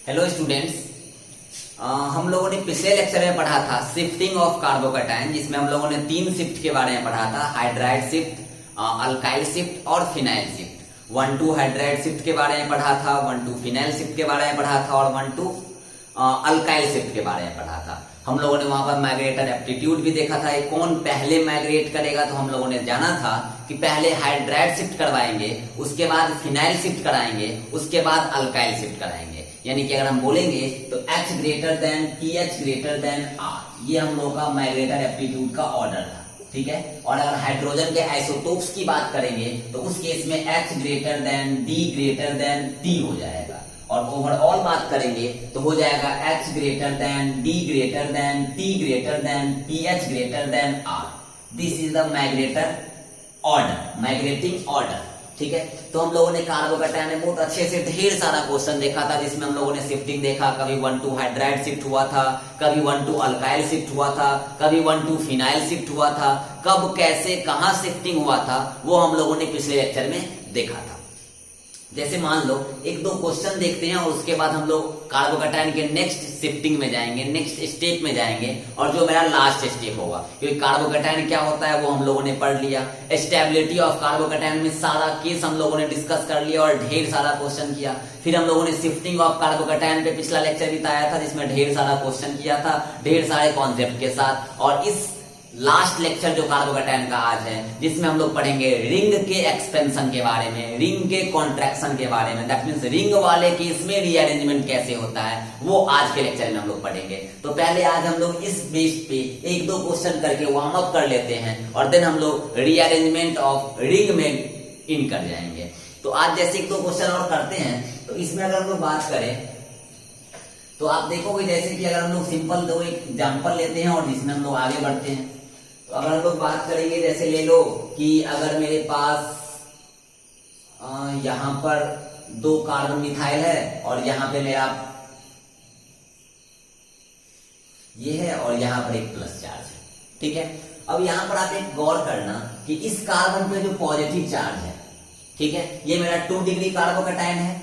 Hello students, हम लोगों ने पिछले लेक्चर में पढ़ा था शिफ्टिंग ऑफ कार्बोकैटायन, जिसमें हम लोगों ने 3 शिफ्ट के बारे में पढ़ा था। हाइड्राइड शिफ्ट, अल्काइल शिफ्ट और फिनाइल शिफ्ट। 1-2 हाइड्राइड शिफ्ट के बारे में पढ़ा था, 1-2 फिनाइल शिफ्ट के बारे में पढ़ा था और 1-2 अल्काइल शिफ्ट के बारे में पढ़ा था। हम लोगों ने वहां पर माइग्रेटर एप्टीट्यूड भी देखा था, कौन पहले माइग्रेट करेगा। तो हम लोगों ने जाना था कि पहले हाइड्राइड शिफ्ट करवाएंगे, उसके बाद फिनाइल शिफ्ट कराएंगे, उसके बाद अल्काइल शिफ्ट कराएंगे। यानी कि अगर हम बोलेंगे तो H greater than TH greater than R, ये हम लोगों का माइग्रेटर एप्टीट्यूड का ऑर्डर था, ठीक है। और अगर हाइड्रोजन के आइसोटोप्स की बात करेंगे तो उस केस में H greater than D greater than T हो जाएगा। और ओवरऑल बात करेंगे तो हो जाएगा H greater than D greater than T greater than PH greater than R। This is the migrator order, migrating order, ठीक है। तो हम लोगों ने कार्बोकैटायन में बहुत अच्छे से ढेर सारा क्वेश्चन देखा था, जिसमें हम लोगों ने शिफ्टिंग देखा। कभी 1-2 हाइड्राइड शिफ्ट हुआ था, कभी 1-2 अल्काइल शिफ्ट हुआ था, कभी 1-2 फिनाइल शिफ्ट हुआ था। कब, कैसे, कहां शिफ्टिंग हुआ था वो हम लोगों ने पिछले लेक्चर में देखा था। जैसे मान लो 1-2 क्वेश्चन देखते हैं और उसके बाद हम लोग कार्बोकैटायन के नेक्स्ट शिफ्टिंग में जाएंगे, नेक्स्ट स्टेप में जाएंगे, और जो मेरा लास्ट स्टेप होगा। क्योंकि कार्बोकैटायन क्या होता है वो हम लोगों ने पढ़ लिया। स्टेबिलिटी ऑफ कार्बोकैटायन में सारा केस हम लोगों ने डिस्कस कर लिया और ढेर सारा क्वेश्चन किया। फिर हम लोगों ने शिफ्टिंग ऑफ कार्बोकैटायन पे पिछला लेक्चर बिताया था, जिसमें ढेर सारा क्वेश्चन किया था, ढेर सारे कॉन्सेप्ट के साथ। और इस लास्ट लेक्चर जो कार्बोकैटायन का आज है, जिसमें हम लोग पढ़ेंगे रिंग के एक्सपेंशन के बारे में, रिंग के कॉन्ट्रैक्शन के बारे में। दैट मींस रिंग वाले केस में रीअरेंजमेंट कैसे होता है, वो आज के लेक्चर में हम लोग पढ़ेंगे। तो पहले आज हम लोग इस बेस पे 1-2 क्वेश्चन करके वार्म अप कर लेते हैं और देन हम लोग रीअरेंजमेंट ऑफ रिंग में इन कर जाएंगे। तो आज जैसे 1-2 क्वेश्चन और करते हैं, तो इसमें अगर हम लोग बात करें तो आप देखोगे जैसे कि अगर हम लोग सिंपल 2 एग्जाम्पल लेते हैं और जिसमें हम लोग आगे बढ़ते हैं। तो अगर हम लोग बात करेंगे, जैसे ले लो कि अगर मेरे पास यहां पर 2 कार्बन मिथाइल है और यहां पे मेरा ये है और यहां पर एक प्लस चार्ज है, ठीक है। अब यहां पर आप एक गौर करना कि इस कार्बन पे जो पॉजिटिव चार्ज है, ठीक है, ये मेरा 2 डिग्री कार्बोकैटायन है,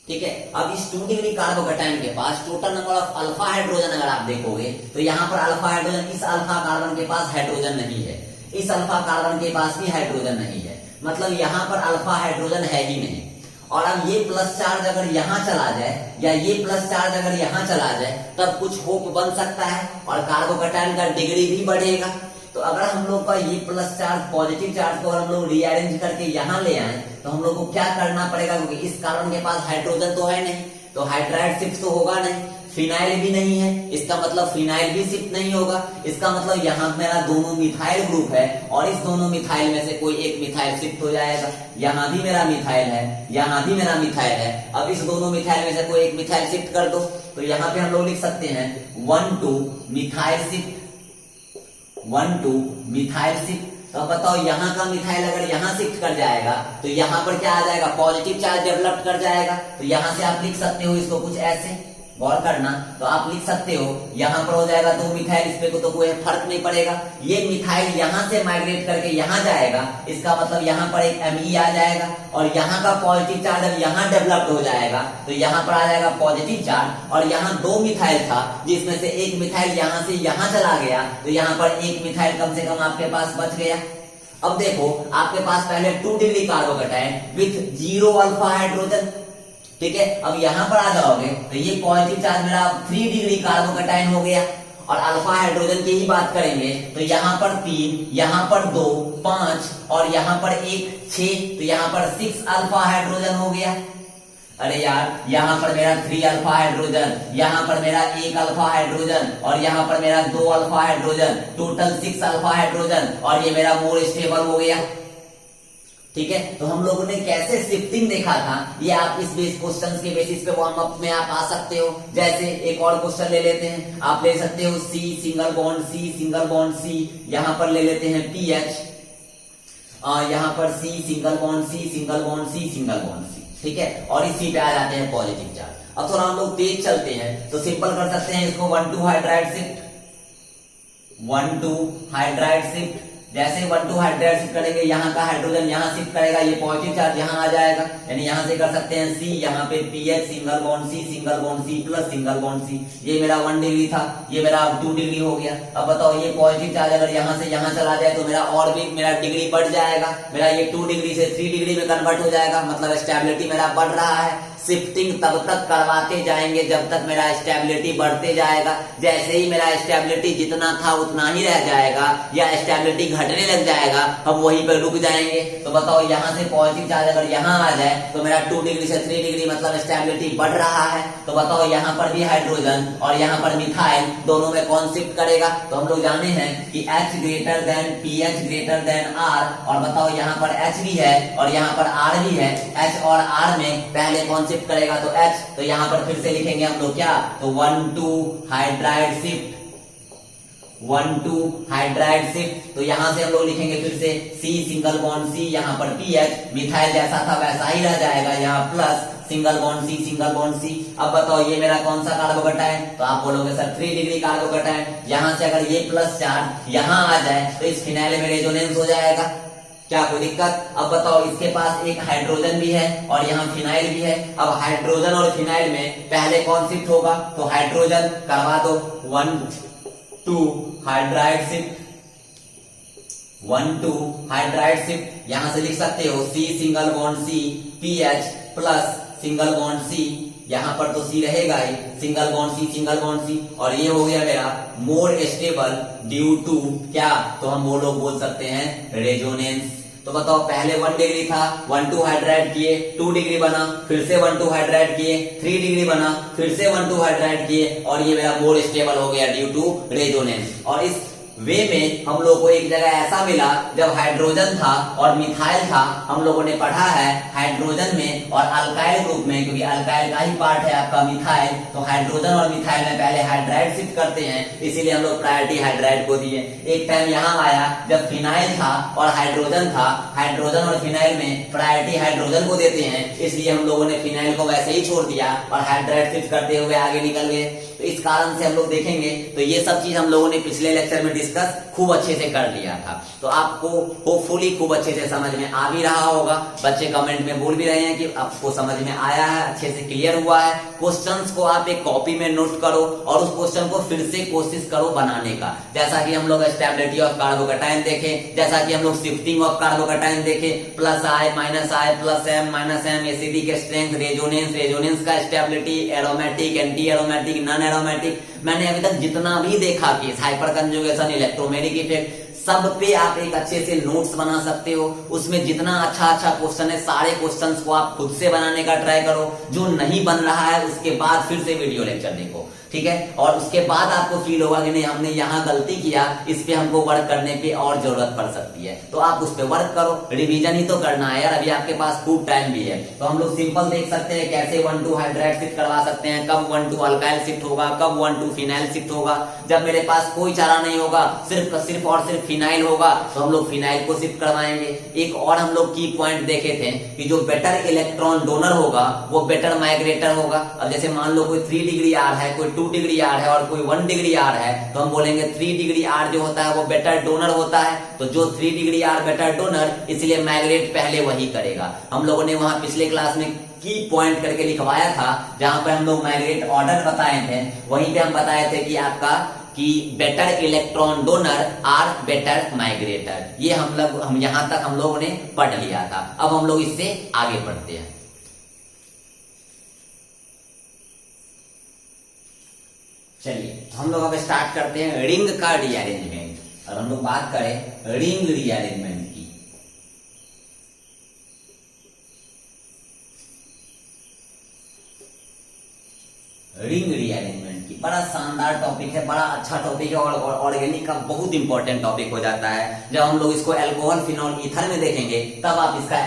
ठीक है। अब इस 2 डिग्री कार्बोकैटायन के पास total number of alpha hydrogen अगर आप देखोगे तो यहाँ पर अल्फा हाइड्रोजन, इस अल्फा कार्बन के पास हाइड्रोजन नहीं है, इस अल्फा कार्बन के पास भी हाइड्रोजन नहीं है, मतलब यहाँ पर अल्फा हाइड्रोजन है ही नहीं। और अब ये प्लस चार्ज अगर यहाँ चला जाए या ये प्लस चार्ज अगर यहाँ चला जाए तब कुछ होप बन सकता है और कार्बोकैटायन का डिग्री भी बढ़ेगा। तो अगर हम लोग का ये प्लस चार्ज, पॉजिटिव चार्ज को अगर हम लोग रीअरेंज करके यहाँ ले आए तो हम लोग को क्या करना पड़ेगा, क्योंकि इस कार्बन के पास हाइड्रोजन तो है नहीं, तो हाइड्राइड शिफ्ट तो होगा नहीं, फिनाइल भी नहीं है, इसका मतलब फिनाइल भी शिफ्ट नहीं होगा। इसका मतलब यहाँ मेरा दोनों मिथाइल ग्रुप है और इस दोनों मिथाइल में से कोई एक मिथाइल शिफ्ट हो जाएगा। यहाँ भी मेरा मिथाइल है, यहाँ भी मेरा मिथाइल है। अब इस दोनों मिथाइल में से कोई एक मिथाइल शिफ्ट कर दो, तो यहाँ पे हम लोग लिख सकते हैं 1-2 मिथाइल शिफ्ट, 1-2 मिथाइल शिफ्ट। तो अब बताओ यहाँ का मिथाइल अगर यहाँ शिफ्ट कर जाएगा तो यहाँ पर क्या आ जाएगा, पॉजिटिव चार्ज डेवलप कर जाएगा। तो यहाँ से आप लिख सकते हो इसको कुछ ऐसे, गौर करना। तो आप लिख सकते हो यहाँ पर हो जाएगा 2 मिथाइल, इस पे को तो कोई फर्क नहीं पड़ेगा। ये मिथाइल यहाँ से माइग्रेट करके यहाँ जाएगा, इसका मतलब यहाँ पर एक Me आ जाएगा और यहाँ का पॉजिटिव चार्ज अब यहाँ डेवलप्ड हो जाएगा, तो यहाँ पर आ जाएगा पॉजिटिव चार्ज। और यहाँ 2 मिथाइल था जिसमें से एक मिथाइल यहाँ से यहाँ चला गया, तो यहाँ पर एक मिथाइल कम से कम आपके पास बच गया। अब देखो आपके पास पहले 2 degree carbocation with 0 alpha hydrogen, ठीक है। अब यहाँ पर आ जाओगे तो ये पॉजिटिव चार्ज मेरा 3 डिग्री कार्बोकैटायन हो गया। और अल्फा हाइड्रोजन की ही बात करेंगे तो यहाँ पर 3, यहाँ पर 2, 5 और यहाँ पर 1, 6, तो यहाँ पर 6 अल्फा हाइड्रोजन हो गया। अरे यार, यहाँ पर मेरा 3 अल्फा हाइड्रोजन, यहाँ पर मेरा 1 अल्फा हाइड्रोजन और यहाँ पर मेरा 2 alpha hydrogen, total 6 alpha hydrogen, और ये मेरा मोर स्टेबल हो गया, ठीक है। तो हम लोगों ने कैसे शिफ्टिंग देखा था, ये आप इस बेस क्वेश्चंस के बेसिस पे वार्म अप में आप आ सकते हो। जैसे एक और क्वेश्चन ले लेते हैं, आप ले सकते हो C single bond C single bond C, यहाँ पर ले लेते हैं PH, यहाँ पर C single bond C single bond C single bond C, ठीक है। और इसी पे आ जाते हैं पॉजिटिव चार्ज। अब थोड़ा हम लोग तेज चलते हैं तो सिंपल कर सकते हैं इसको 1-2 हाइड्राइड शिफ्ट, 1-2 हाइड्राइड शिफ्ट, जैसे 1,2 हाइड्राइड शिफ्ट करेंगे, यहाँ का हाइड्रोजन यहाँ शिफ्ट करेगा, ये पॉजिटिव चार्ज यहाँ आ जाएगा, यानी यहाँ से कर सकते हैं C, यहाँ पे PH single bond C, single bond C plus single bond C। ये मेरा 1 डिग्री था, ये मेरा 2 डिग्री हो गया। अब बताओ ये पॉजिटिव चार्ज अगर यहाँ से यहाँ चला जाए तो मेरा और भी मेरा डिग्री बढ़ जाएगा, मेरा ये 2 डिग्री से 3 डिग्री में कन्वर्ट हो जाएगा, मतलब स्टेबिलिटी मेरा बढ़ रहा है। शिफ्टिंग तब तक करवाते जाएंगे जब तक मेरा स्टेबिलिटी बढ़ते जाएगा। जैसे ही मेरा स्टेबिलिटी जितना था उतना ही रह जाएगा या स्टेबिलिटी घटने लग जाएगा, हम वहीं पर रुक जाएंगे। तो बताओ यहाँ से पॉजिटिव चार्ज अगर यहाँ आ जाए तो मेरा 2 डिग्री से 3 डिग्री मतलब स्टेबिलिटी बढ़ रहा है। तो बताओ यहाँ पर भी हाइड्रोजन और यहाँ पर मिथाइल दोनों में कौन शिफ्ट करेगा? तो हम लोग जाने हैं कि H greater than PH greater than R, और बताओ यहाँ पर H भी है और यहाँ पर R भी है। H और R में पहले कौन शिफ्ट करेगा? तो H। तो यहाँ पर फिर से लिखेंगे हम लोग क्या? तो 1,2 हाइड्राइड शिफ्ट, 1,2 हाइड्राइड शिफ्ट। तो यहाँ से हम लोग लिखेंगे फिर से C सिंगल बॉन्ड C, यहाँ पर PH मिथाइल जैसा था वैसा ही रह जाएगा, यहाँ plus single bond C single bond C। अब बताओ ये मेरा कौन सा कार्बोकैटायन? तो आप बोलोगे सर 3 डिग्री कार्बोकैटायन। यहाँ से अगर ये प्लस चार्ज यहाँ आ जाए तो इस फिनाइल में रेजोनेंस हो जाएगा, क्या कोई दिक्कत? अब बताओ इसके पास एक हाइड्रोजन भी है और यहाँ फिनाइल भी है। अब हाइड्रोजन और फिनाइल में पहले कौन शिफ्ट होगा? तो हाइड्रोजन करवा दो 1,2 हाइड्राइड शिफ्ट, 1,2 हाइड्राइड शिफ्ट। यहां से लिख सकते हो C single bond C PH plus single bond C, यहाँ पर तो C रहेगा ही, single bond C single bond C। और ये हो गया मेरा मोर स्टेबल ड्यू टू क्या? तो हम वो लोग बोल सकते हैं रेजोनेंस। तो बताओ पहले 1 डिग्री था, 1,2 हाइड्राइड किए 2 डिग्री बना, फिर से 1,2 हाइड्राइड किए 3 डिग्री बना, फिर से 1,2 हाइड्राइड किए और ये मेरा मोर स्टेबल हो गया ड्यू टू रेजोनेंस। और इस वे में हम लोग को एक जगह ऐसा मिला जब हाइड्रोजन था और मिथाइल था, हम लोगों ने पढ़ा है हाइड्रोजन में और अल्काइल ग्रुप में, क्योंकि अल्काइल का ही पार्ट है आपका मिथाइल, तो हाइड्रोजन और मिथाइल में पहले हाइड्राइड शिफ्ट करते हैं, इसीलिए हम लोग प्रायोरिटी हाइड्राइड को दिए। एक टाइम यहाँ आया जब फिनाइल था और हाइड्रोजन था, हाइड्रोजन और फिनाइल में प्रायोरिटी हाइड्रोजन को देते हैं, इसलिए हम लोगों ने फिनाइल को वैसे ही छोड़ दिया और हाइड्राइड शिफ्ट करते हुए आगे निकल गए। तो इस कारण से हम लोग देखेंगे तो ये सब चीज हम लोगों ने पिछले लेक्चर में डिस्कस खूब अच्छे से कर लिया था, तो आपको होपफुली खूब अच्छे से समझ में आ भी रहा होगा। बच्चे कमेंट में बोल भी रहे हैं कि आपको समझ में आया है, अच्छे से क्लियर हुआ है। क्वेश्चंस को आप एक कॉपी में नोट करो और उस क्वेश्चन को फिर से कोशिश करो बनाने का, जैसा कि हम लोग स्टेबिलिटी ऑफ कार्बोकैटायन देखे, जैसा कि हम लोग शिफ्टिंग ऑफ कार्बोकैटायन देखे, plus I minus I plus M minus M, acidic strength, resonance, resonance का stability, aromatic, anti aromatic, non aromatic. मैंने अभी तक जितना भी देखा कि हाइपर कंजुगेशन, इलेक्ट्रोमेटिक इफेक्ट, सब पे आप एक अच्छे से नोट्स बना सकते हो। उसमें जितना अच्छा अच्छा क्वेश्चन है सारे क्वेश्चंस को आप खुद से बनाने का ट्राई करो। जो नहीं बन रहा है उसके बाद फिर से वीडियो लेक्चर देखो, ठीक है? और उसके बाद आपको फील होगा कि नहीं हमने यहाँ गलती किया, इस पे हमको वर्क करने की और जरूरत पड़ सकती है, तो आप उस पे वर्क करो। रिवीजन ही तो करना है यार, अभी आपके पास खूब टाइम भी है। तो हम लोग सिंपल देख सकते हैं कैसे 1,2 हाइड्राइड शिफ्ट करवा सकते हैं, कब 1,2 अल्काइल शिफ्ट होगा, कब 1,2 फिनाइल शिफ्ट होगा। जब मेरे पास कोई चारा नहीं होगा, सिर्फ और सिर्फ फिनाइल होगा, तो हम लोग फिनाइल को शिफ्ट करवाएंगे। एक और हम लोग की पॉइंट देखे थे कि जो बेटर इलेक्ट्रॉन डोनर होगा वो बेटर माइग्रेटर होगा। अब जैसे मान लो कोई 3 डिग्री आर है, कोई 2 डिग्री आर है और कोई 1 डिग्री आर है, तो हम बोलेंगे 3 डिग्री आर जो होता है वो बेटर डोनर होता है। तो जो 3 डिग्री आर बेटर डोनर, इसलिए माइग्रेट पहले वही करेगा। हम लोगों ने वहां पिछले क्लास में की पॉइंट करके लिखवाया था, जहां पर हम लोग माइग्रेट ऑर्डर बताए थे, वहीं पे हम बताए थे कि आपका कि better electron donor or better migrator. ये हम यहां तक हम लोगों ने पढ़ लिया था। अब हम लोग इससे आगे बढ़ते हैं। चलिए हम लोग अब स्टार्ट करते हैं रिंग का रीअरेंजमेंट। और हम लोग बात करें रिंग रीअरेंजमेंट की। रिंग रीअरेंजमेंट की बड़ा शानदार टॉपिक है, बड़ा अच्छा टॉपिक है और ऑर्गेनिक का बहुत इंपॉर्टेंट टॉपिक हो जाता है। जब हम लोग इसको अल्कोहल फिनॉल ईथर में देखेंगे तब आप इसका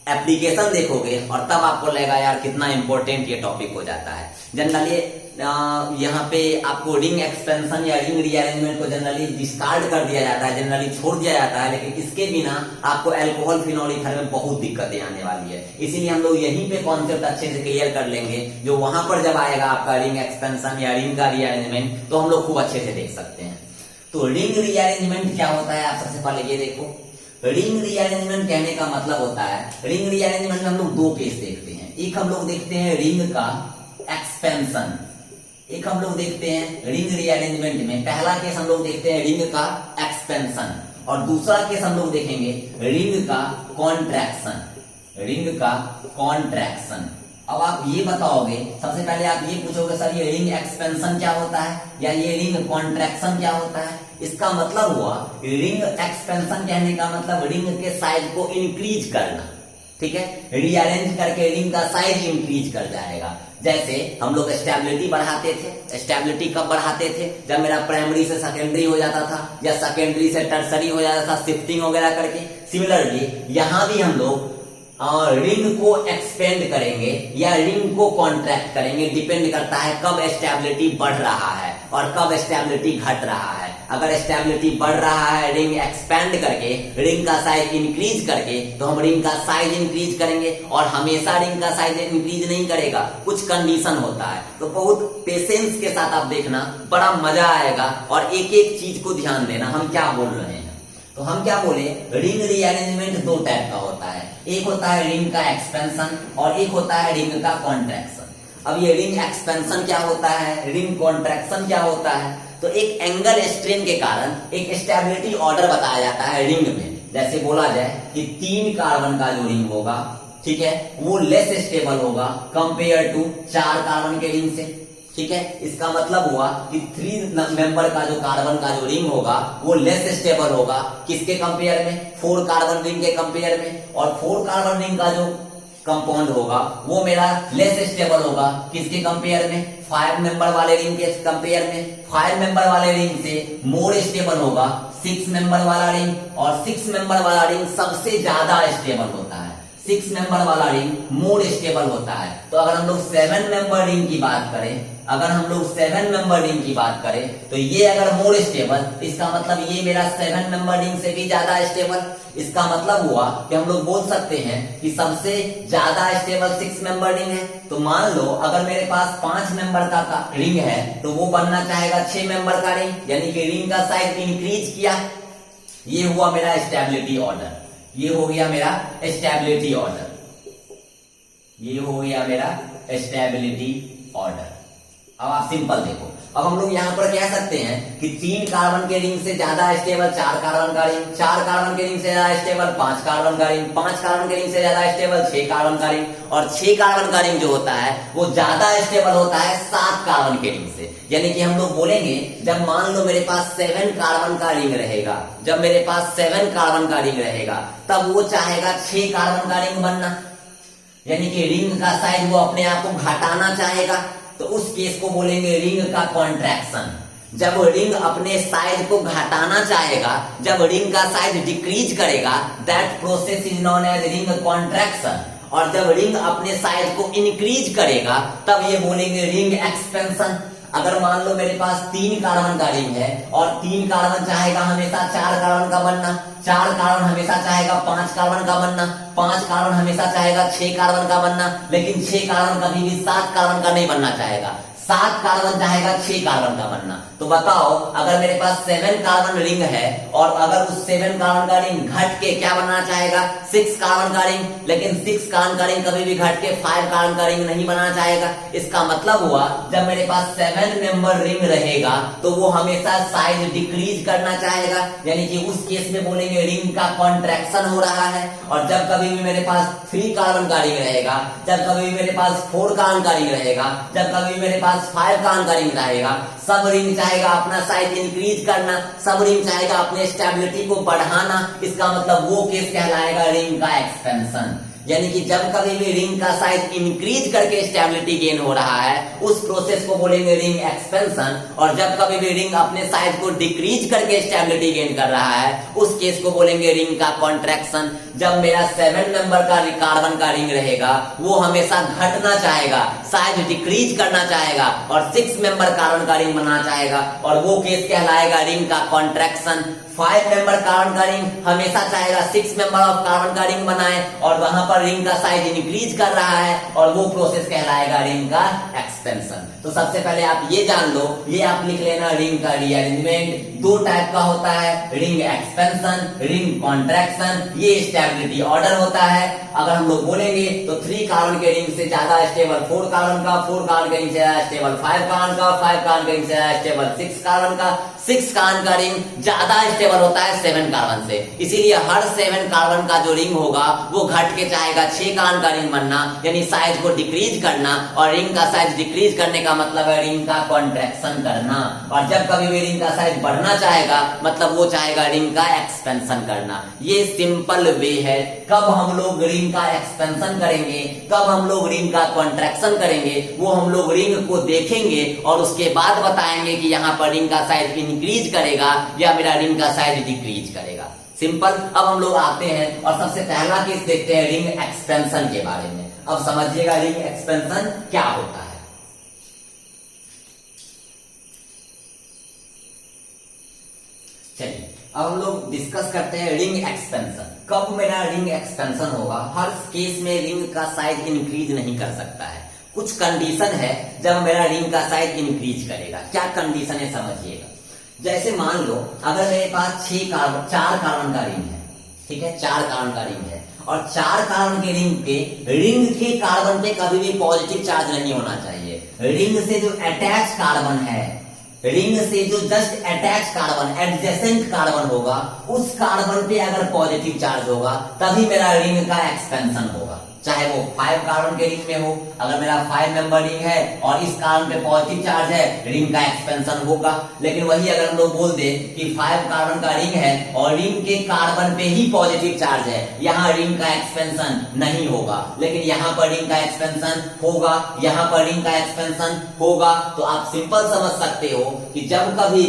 एप्लीकेशन देखोगे और तब आपको लगेगा यार कितना इंपॉर्टेंट ये टॉपिक हो जाता है। जनरली यहाँ पे आपको रिंग एक्सपेंशन या रिंग रीअरेंजमेंट को जनरली डिस्कार्ड कर दिया जाता है, जनरली छोड़ दिया जाता है, लेकिन इसके बिना आपको अल्कोहल फिनॉल ईथर में बहुत दिक्कतें आने वाली है। इसीलिए हम लोग यहीं पे कॉन्सेप्ट अच्छे से क्लियर कर लेंगे, जो वहां पर जब आएगा आपका रिंग एक्सपेंशन या रिंग का रीअरेंजमेंट तो हम लोग खूब अच्छे से देख सकते हैं। तो रिंग रीअरेंजमेंट क्या होता है, आप सबसे पहले ये देखो। रिंग रीअरेंजमेंट कहने का मतलब होता है, रिंग रीअरेंजमेंट में हम लोग दो केस देखते हैं। एक हम लोग देखते हैं रिंग का एक्सपेंशन, एक हम लोग देखते हैं रिंग रीअरेंजमेंट में पहला केस हम लोग देखते हैं रिंग का एक्सपेंशन, और दूसरा केस हम लोग देखेंगे रिंग का कॉन्ट्रैक्शन, रिंग का कॉन्ट्रैक्शन। अब आप ये बताओगे, सबसे पहले आप ये पूछोगे सर ये रिंग एक्सपेंशन क्या होता है या ये रिंग कॉन्ट्रैक्शन क्या होता है। इसका मतलब हुआ रिंग एक्सपेंशन कहने का मतलब रिंग के साइज को इंक्रीज करना, ठीक है, रीअरेंज करके रिंग का साइज इंक्रीज कर जाएगा। जैसे हम लोग स्टेबिलिटी बढ़ाते थे, स्टेबिलिटी कब बढ़ाते थे, जब मेरा प्राइमरी से सेकेंडरी हो जाता था या सेकेंडरी से टर्सरी हो जाता था, शिफ्टिंग वगैरह करके। सिमिलरली यहां भी हम लोग रिंग को एक्सपेंड करेंगे या रिंग को कॉन्ट्रैक्ट करेंगे, डिपेंड करता है कब स्टेबिलिटी बढ़ रहा है और कब स्टेबिलिटी घट रहा है। अगर स्टेबिलिटी बढ़ रहा है रिंग एक्सपेंड करके, रिंग का साइज इंक्रीज करके, तो हम रिंग का साइज इंक्रीज करेंगे। और हमेशा रिंग का साइज इंक्रीज नहीं करेगा, कुछ कंडीशन होता है। तो बहुत पेशेंस के साथ आप देखना, बड़ा मजा आएगा और एक एक चीज को ध्यान देना हम क्या बोल रहे हैं। तो हम क्या बोले, रिंग रीअरेंजमेंट दो टाइप का होता है, एक होता है रिंग का एक्सपेंशन और एक होता है रिंग का कॉन्ट्रैक्शन। अब ये रिंग एक्सपेंशन क्या होता है, रिंग कॉन्ट्रैक्शन क्या होता है, तो एक एंगल स्ट्रेन के कारण एक स्टेबिलिटी ऑर्डर बताया जाता है रिंग में। जैसे बोला जाए कि 3 कार्बन का जो रिंग होगा, ठीक है, वो लेस स्टेबल होगा कंपेयर टू 4 कार्बन के रिंग से, ठीक है। इसका मतलब हुआ कि 3 मेंबर का जो कार्बन का जो रिंग होगा वो लेस स्टेबल होगा किसके कंपेयर में, 4 कार्बन रिंग के कंपेयर में। और 4 कार्बन रिंग का जो कंपाउंड होगा वो मेरा लेस स्टेबल होगा किसके कंपेयर में, 5 मेंबर वाले रिंग के कंपेयर में। 5 मेंबर वाले रिंग से मोर स्टेबल होगा 6 मेंबर वाला रिंग, और 6 मेंबर वाला रिंग सबसे ज्यादा स्टेबल होता है। 6 मेंबर वाला रिंग मोर स्टेबल होता है। तो अगर हम लोग 7 मेंबर रिंग की बात करें, अगर हम लोग 7 मेंबर रिंग की बात करें, तो ये अगर मोर स्टेबल, इसका मतलब ये मेरा 7 मेंबर रिंग से भी ज्यादा स्टेबल। इसका मतलब हुआ कि हम लोग बोल सकते हैं कि सबसे ज्यादा स्टेबल 6 मेंबर रिंग है। तो मान लो अगर मेरे पास 5 मेंबर का रिंग है तो वो बनना चाहेगा 6 मेंबर का रिंग, यानी कि रिंग का साइज इंक्रीज किया। ये हुआ मेरा स्टेबिलिटी ऑर्डर, ये हो गया मेरा स्टेबिलिटी ऑर्डर, ये हो गया मेरा स्टेबिलिटी ऑर्डर। अब आप सिंपल देखो, अब हम लोग यहाँ पर कह सकते हैं कि 3 कार्बन के रिंग से ज्यादा स्टेबल 4 कार्बन का रिंग, 4 कार्बन के रिंग से ज्यादा स्टेबल 5 कार्बन का रिंग, 5 कार्बन के रिंग से ज्यादा स्टेबल 6 कार्बन का रिंग, और 6 कार्बन का रिंग जो होता है वो ज्यादा स्टेबल होता है 7 कार्बन के रिंग से। यानी कि हम लोग बोलेंगे जब मान लो मेरे पास 7 कार्बन का रिंग रहेगा, जब मेरे पास 7 कार्बन का रिंग रहेगा, तब वो चाहेगा 6 कार्बन का रिंग बनना, यानी कि रिंग का साइज वो अपने आप को घटाना चाहेगा। तो उस केस को बोलेंगे रिंग का कॉन्ट्रैक्शन। जब रिंग अपने साइज को घटाना चाहेगा, जब रिंग का साइज डिक्रीज करेगा, that process is known as ring contraction. और जब रिंग अपने साइज को इंक्रीज करेगा तब ये बोलेंगे रिंग एक्सपेंशन। अगर मान लो मेरे पास 3 कार्बन का रिंग है और 3 कार्बन चाहेगा हमेशा 4 कार्बन का बनना, 4 कार्बन हमेशा चाहेगा 5 कार्बन का बनना, 5 कार्बन हमेशा चाहेगा 6 कार्बन का बनना, लेकिन 6 कार्बन कभी भी 7 कार्बन का नहीं बनना चाहेगा, 7 कार्बन चाहेगा 6 कार्बन का बनना। तो बताओ अगर मेरे पास 7 कार्बन रिंग है और अगर उस 7 कार्बन का रिंग घट के क्या बनना चाहेगा, 6 कार्बन का रिंग, लेकिन 6 कार्बन का रिंग कभी भी घट के 5 कार्बन का रिंग नहीं बनाना चाहेगा। इसका मतलब हुआ जब मेरे पास 7 मेंबर रिंग रहेगा तो वो हमेशा साइज डिक्रीज करना चाहेगा, यानी कि उस केस में बोलेंगे रिंग का कॉन्ट्रैक्शन हो रहा है। और जब कभी भी मेरे पास 3 कार्बन का रिंग रहेगा, जब कभी भी मेरे पास 4 कार्बन का रिंग रहेगा, जब कभी भी मेरे पास 5 कार्बन का रिंग रहेगा, सब रिंग चाहेगा अपना साइज इंक्रीज करना, सब रिंग चाहेगा अपने स्टेबिलिटी को बढ़ाना। इसका मतलब वो केस कहलाएगा रिंग का एक्सपेंशन। यानी कि जब कभी भी रिंग का साइज इंक्रीज करके स्टेबिलिटी गेन हो रहा है उस प्रोसेस को बोलेंगे रिंग एक्सपेंशन। और जब कभी भी रिंग अपने साइज को डिक्रीज करके स्टेबिलिटी गेन कर रहा है उस केस को बोलेंगे रिंग का कॉन्ट्रैक्शन। जब मेरा 7 मेंबर का कार्बन का रिंग रहेगा वो हमेशा घटना चाहेगा, साइज डिक्रीज करना चाहेगा और 6 मेंबर कार्बन का रिंग बनना चाहेगा, और वो केस कहलाएगा रिंग का कॉन्ट्रैक्शन। 5 मेंबर कार्बन का रिंग हमेशा चाहेगा 6 मेंबर ऑफ कार्बन का रिंग बनाए, और वहां पर रिंग का साइज इंक्रीज कर रहा है, और वो प्रोसेस कहलाएगा रिंग का एक्सपेंशन। तो सबसे पहले आप ये जान लो, ये आप लिख लेना, रिंग का रीअरेंजमेंट 2 टाइप का होता है, रिंग एक्सपेंशन, रिंग कॉन्ट्रैक्शन, ये स्टेबिलिटी ऑर्डर होता है। अगर हम लोग बोलेंगे तो 3 कार्बन के रिंग से ज्यादा स्टेबल 4 कार्बन का, 4 कार्बन के रिंग से ज्यादा स्टेबल 5 कार्बन का, 5 कार्बन के रिंग से ज्यादा स्टेबल 6 कार्बन का, 6 कार्बन का रिंग ज्यादा स्टेबल होता है 7 कार्बन से। इसीलिए हर 7 कार्बन का जो रिंग होगा वो घट के चाहेगा 6 कार्बन का रिंग बनना, यानी साइज को डिक्रीज करना, और रिंग का साइज डिक्रीज करने का मतलब है रिंग का कॉन्ट्रैक्शन करना। और जब कभी भी रिंग का साइज बढ़ना चाहेगा मतलब वो चाहेगा रिंग का एक्सपेंशन करना। ये सिंपल वे है कब हम लोग रिंग का एक्सपेंशन करेंगे, कब हम लोग रिंग का कॉन्ट्रैक्शन करेंगे, वो हम लोग रिंग को देखेंगे और उसके बाद बताएंगे कि यहाँ पर रिंग का साइज इंक्रीज करेगा या मेरा रिंग का साइज डिक्रीज करेगा। सिंपल। अब हम लोग आते हैं और सबसे पहला केस देखते हैं रिंग एक्सपेंशन के बारे में। अब समझिएगा रिंग एक्सपेंशन क्या होता है। चलिए अब हम लोग डिस्कस करते हैं रिंग एक्सपेंशन। कब मेरा रिंग एक्सपेंशन होगा? हर केस में रिंग का साइज इंक्रीज नहीं कर सकता है, कुछ कंडीशन है जब मेरा रिंग का साइज इंक्रीज करेगा। क्या कंडीशन है समझिएगा। जैसे मान लो अगर मेरे पास 4 कार्बन का रिंग है, ठीक है, 4 कार्बन का रिंग है, और 4 कार्बन के रिंग के कार्बन पे कभी भी पॉजिटिव चार्ज नहीं होना चाहिए। रिंग से जो अटैच कार्बन है, रिंग से जो just attach carbon, adjacent carbon होगा, उस कार्बन पे अगर पॉजिटिव चार्ज होगा तभी मेरा रिंग का एक्सपेंशन होगा। चाहे वो 5 कार्बन के रिंग में हो, अगर मेरा 5 मेंबर रिंग है और इस कार्बन पे पॉजिटिव चार्ज है, रिंग का एक्सपेंशन होगा। लेकिन वही अगर हम लोग बोल दे कि 5 कार्बन का रिंग है और रिंग के कार्बन पे ही पॉजिटिव चार्ज है, यहाँ रिंग का एक्सपेंशन नहीं होगा। लेकिन यहाँ पर रिंग का एक्सपेंशन होगा, यहाँ पर रिंग का एक्सपेंशन होगा। तो आप सिंपल समझ सकते हो कि जब कभी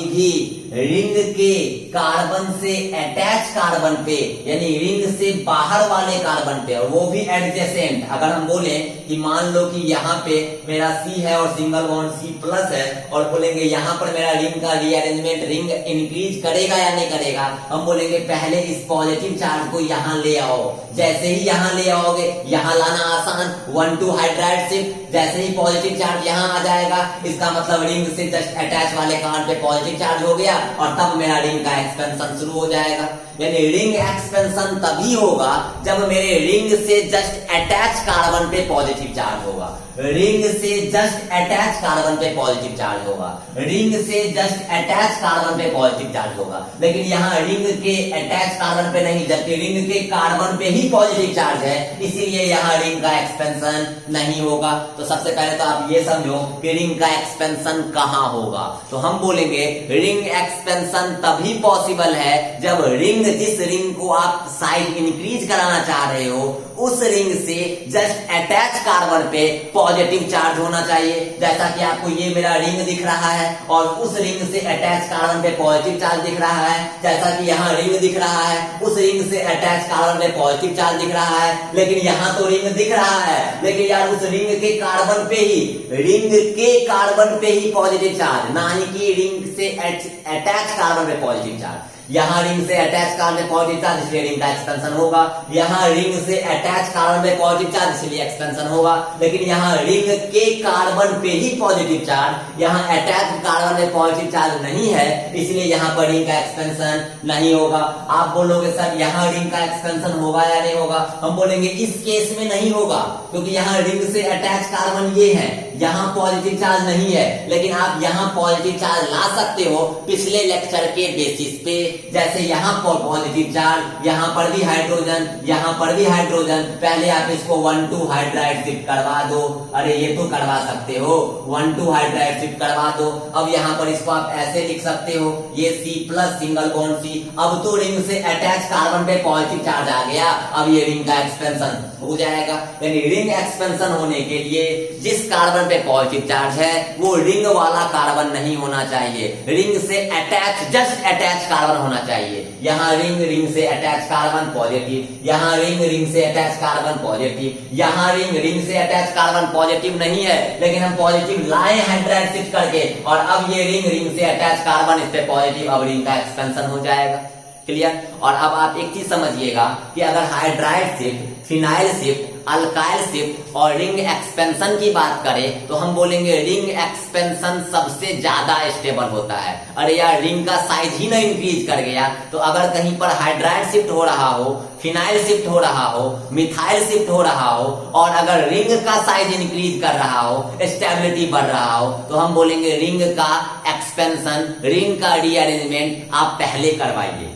भी रिंग के कार्बन से अटैच कार्बन पे, यानी रिंग से बाहर वाले कार्बन पे, और वो भी एडजेसेंट, अगर हम बोले कि मान लो कि यहाँ पे मेरा C है और सिंगल बॉन्ड C+ है, और बोलेंगे यहाँ पर मेरा रिंग का रीअरेंजमेंट, रिंग इंक्रीज करेगा या नहीं करेगा, हम बोलेंगे पहले इस पॉजिटिव चार्ज को यहाँ ले आओ। जैसे ही यहाँ ले आओगे, यहाँ लाना आसान, 1,2 हाइड्राइड शिफ्ट, जैसे ही पॉजिटिव चार्ज यहाँ आ जाएगा, इसका मतलब रिंग से जस्ट अटैच वाले कार्बन पे पॉजिटिव चार्ज हो गया, और तब मेरा रिंग का एक्सपेंशन शुरू हो जाएगा। यानी रिंग एक्सपेंशन तभी होगा जब मेरे रिंग से जस्ट अटैच कार्बन पे पॉजिटिव चार्ज होगा। रिंग से जस्ट अटैच कार्बन पे पॉजिटिव चार्ज होगा, रिंग से जस्ट अटैच कार्बन पे पॉजिटिव चार्ज होगा। लेकिन यहाँ रिंग के अटैच कार्बन पे नहीं, जबकि रिंग के कार्बन पे ही पॉजिटिव चार्ज है, इसीलिए यहाँ रिंग का एक्सपेंशन नहीं होगा। तो सबसे पहले तो आप ये समझो कि रिंग का एक्सपेंशन कहाँ होगा। तो हम बोलेंगे रिंग एक्सपेंशन तभी पॉसिबल है जब रिंग, जिस रिंग को आप साइज इंक्रीज कराना चाह रहे हो, उस रिंग से जस्ट अटैच कार्बन पे पॉजिटिव चार्ज होना चाहिए। जैसा कि आपको ये मेरा रिंग दिख रहा है और उस रिंग से अटैच कार्बन पे पॉजिटिव चार्ज दिख रहा है, जैसा कि यहाँ रिंग दिख रहा है, उस रिंग से अटैच कार्बन पे पॉजिटिव चार्ज दिख रहा है। लेकिन यहाँ तो रिंग दिख रहा है, लेकिन यार उस रिंग के कार्बन पे ही, रिंग के कार्बन पे ही पॉजिटिव चार्ज, ना ही कि रिंग से अटैच कार्बन पे पॉजिटिव चार्ज। यहाँ रिंग से अटैच कार्बन पे पॉजिटिव चार्ज, इसलिए रिंग का एक्सपेंशन होगा। यहाँ रिंग से अटैच कार्बन पे पॉजिटिव चार्ज, इसलिए एक्सपेंशन होगा। लेकिन यहाँ रिंग के कार्बन पे ही पॉजिटिव चार्ज, यहाँ अटैच कार्बन पे पॉजिटिव चार्ज नहीं है, इसलिए यहाँ पर रिंग का एक्सपेंशन नहीं होगा। आप बोलोगे सर यहाँ रिंग का एक्सपेंशन होगा या नहीं होगा? हम बोलेंगे इस केस में नहीं होगा, क्योंकि यहाँ रिंग से अटैच कार्बन ये है, यहाँ पॉजिटिव चार्ज नहीं है। लेकिन आप यहाँ पॉजिटिव चार्ज ला सकते हो पिछले लेक्चर के बेसिस पे। जैसे यहाँ पर पॉजिटिव चार्ज, यहाँ पर भी हाइड्रोजन, यहाँ पर भी हाइड्रोजन, पहले आप इसको 1,2 हाइड्राइड शिफ्ट करवा दो। अरे ये तो करवा सकते हो, 1,2 हाइड्राइड शिफ्ट करवा दो। अब यहाँ पर इसको आप ऐसे लिख सकते हो, ये C+ सिंगल बॉन्ड C। अब तो रिंग से अटैच कार्बन पे पॉजिटिव चार्ज आ गया, अब ये रिंग का एक्सपेंशन हो जाएगा। यानी रिंग एक्सपेंशन होने के लिए जिस कार्बन पे पॉजिटिव चार्ज है वो रिंग वाला कार्बन नहीं होना चाहिए, रिंग से अटैच, जस्ट अटैच कार्बन होना चाहिए। यहाँ रिंग रिंग से अटैच कार्बन पॉजिटिव, यहाँ रिंग रिंग से अटैच कार्बन पॉजिटिव, यहाँ रिंग रिंग से अटैच कार्बन पॉजिटिव नहीं है, लेकिन हम पॉजिटिव लाए हाइड्राइड शिफ्ट करके, और अब ये रिंग रिंग से अटैच कार्बन इस पे पॉजिटिव, अब रिंग का एक्सपेंशन हो जाएगा। क्लियर। और अब आप एक चीज समझिएगा कि अगर hydride shift, phenyl shift, alkyl shift और रिंग एक्सपेंशन की बात करें तो हम बोलेंगे रिंग एक्सपेंशन सबसे ज्यादा स्टेबल होता है। अरे यार रिंग का साइज ही ना इंक्रीज कर गया, तो अगर कहीं पर हाइड्राइड शिफ्ट हो रहा हो, फिनाइल शिफ्ट हो रहा हो, मिथाइल शिफ्ट हो रहा हो, और अगर रिंग का साइज इंक्रीज कर रहा हो, स्टेबिलिटी बढ़ रहा हो, तो हम बोलेंगे रिंग का एक्सपेंशन, रिंग का रीअरेंजमेंट आप पहले करवाइए।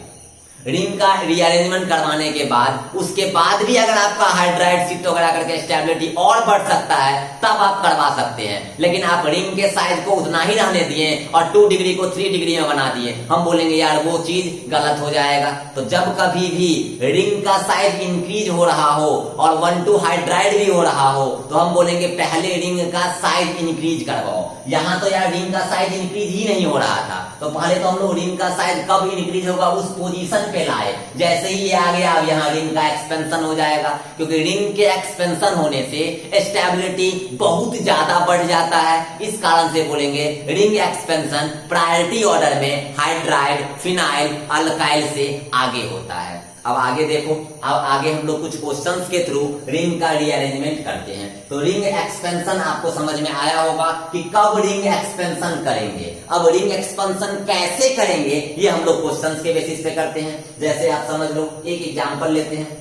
रिंग का रीअरेंजमेंट करवाने के बाद, उसके बाद भी अगर आपका हाइड्राइड शिफ्ट वगैरह करके स्टेबिलिटी और बढ़ सकता है तब आप करवा सकते हैं। लेकिन आप रिंग के साइज को उतना ही रहने दिए और 2 डिग्री को 3 डिग्री में बना दिए, हम बोलेंगे यार वो चीज गलत हो जाएगा। तो जब कभी भी रिंग का साइज इंक्रीज हो रहा हो और 1,2 हाइड्राइड भी हो रहा हो, तो हम बोलेंगे पहले रिंग का साइज इंक्रीज करवाओ। यहाँ तो यार रिंग का साइज इंक्रीज ही नहीं हो रहा था, तो पहले तो हम लोग रिंग का साइज कब इंक्रीज होगा उस पोजीशन पे लाए। जैसे ही ये आ गया अब यहाँ रिंग का एक्सपेंशन हो जाएगा, क्योंकि रिंग के एक्सपेंशन होने से स्टेबिलिटी बहुत ज्यादा बढ़ जाता है। इस कारण से बोलेंगे रिंग एक्सपेंशन प्रायोरिटी ऑर्डर में हाइड्राइड, फिनाइल, अल्काइल से आगे होता है। अब आगे देखो, अब आगे हम लोग कुछ क्वेश्चंस के थ्रू रिंग का रीअरेंजमेंट करते हैं। तो रिंग एक्सपेंशन आपको समझ में आया होगा कि कब रिंग एक्सपेंशन करेंगे। अब रिंग एक्सपेंशन कैसे करेंगे ये हम लोग क्वेश्चंस के बेसिस पे करते हैं। जैसे आप समझ लो, एक एग्जांपल लेते हैं।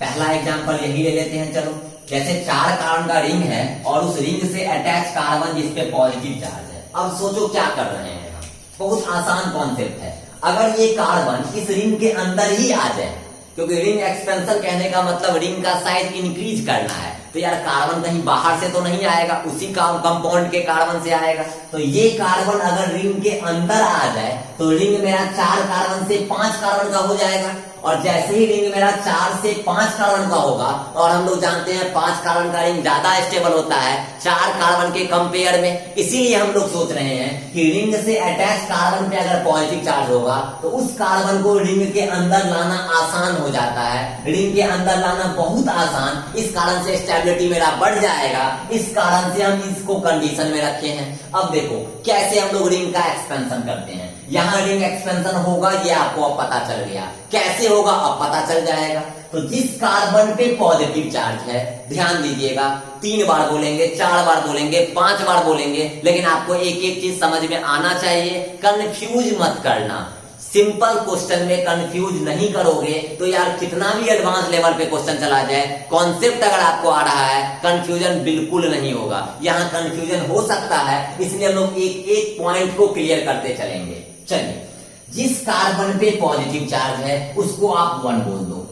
पहला एग्जांपल यही ले लेते हैं। चलो, जैसे 4 कार्बन का रिंग है और उस रिंग से अटैच कार्बन जिस पे पॉजिटिव चार्ज है। अब सोचो क्या कर रहे हैं हम, बहुत आसान कॉन्सेप्ट है। अगर ये कार्बन इस रिंग के अंदर ही आ जाए, क्योंकि रिंग एक्सपेंशन कहने का मतलब रिंग का साइज इंक्रीज करना है, तो यार कार्बन कहीं बाहर से तो नहीं आएगा, उसी कंपाउंड के कार्बन से आएगा। तो ये कार्बन अगर रिंग के अंदर आ जाए तो रिंग मेरा 4 कार्बन से 5 कार्बन का हो जाएगा। और जैसे ही रिंग मेरा 4 से 5 कार्बन का होगा, और हम लोग जानते हैं 5 कार्बन का रिंग ज्यादा स्टेबल होता है 4 कार्बन के कंपेयर में, इसीलिए हम लोग सोच रहे हैं कि रिंग से अटैच कार्बन पे अगर पॉजिटिव चार्ज होगा तो उस कार्बन को रिंग के अंदर लाना आसान हो जाता है। रिंग के अंदर लाना बहुत आसान, इस कारण से स्टेबिलिटी मेरा बढ़ जाएगा। इस कारण से हम इसको कंडीशन में रखे हैं। अब देखो कैसे हम लोग रिंग का एक्सपेंशन करते हैं। यहाँ रिंग एक्सपेंशन होगा ये आपको अब पता चल गया, कैसे होगा अब पता चल जाएगा। तो जिस कार्बन पे पॉजिटिव चार्ज है, ध्यान दीजिएगा, 3 बार बोलेंगे, 4 बार बोलेंगे, 5 बार बोलेंगे, लेकिन आपको एक एक चीज समझ में आना चाहिए। कंफ्यूज मत करना। सिंपल क्वेश्चन में कंफ्यूज नहीं करोगे तो यार कितना भी एडवांस लेवल पे क्वेश्चन चला जाए, कॉन्सेप्ट अगर आपको आ रहा है, कंफ्यूजन बिल्कुल नहीं होगा। यहाँ कंफ्यूजन हो सकता है, इसलिए हम लोग एक एक पॉइंट को क्लियर करते चलेंगे। चलिए, जिस कार्बन पे पॉजिटिव चार्ज है उसको आप 1 बोल दो,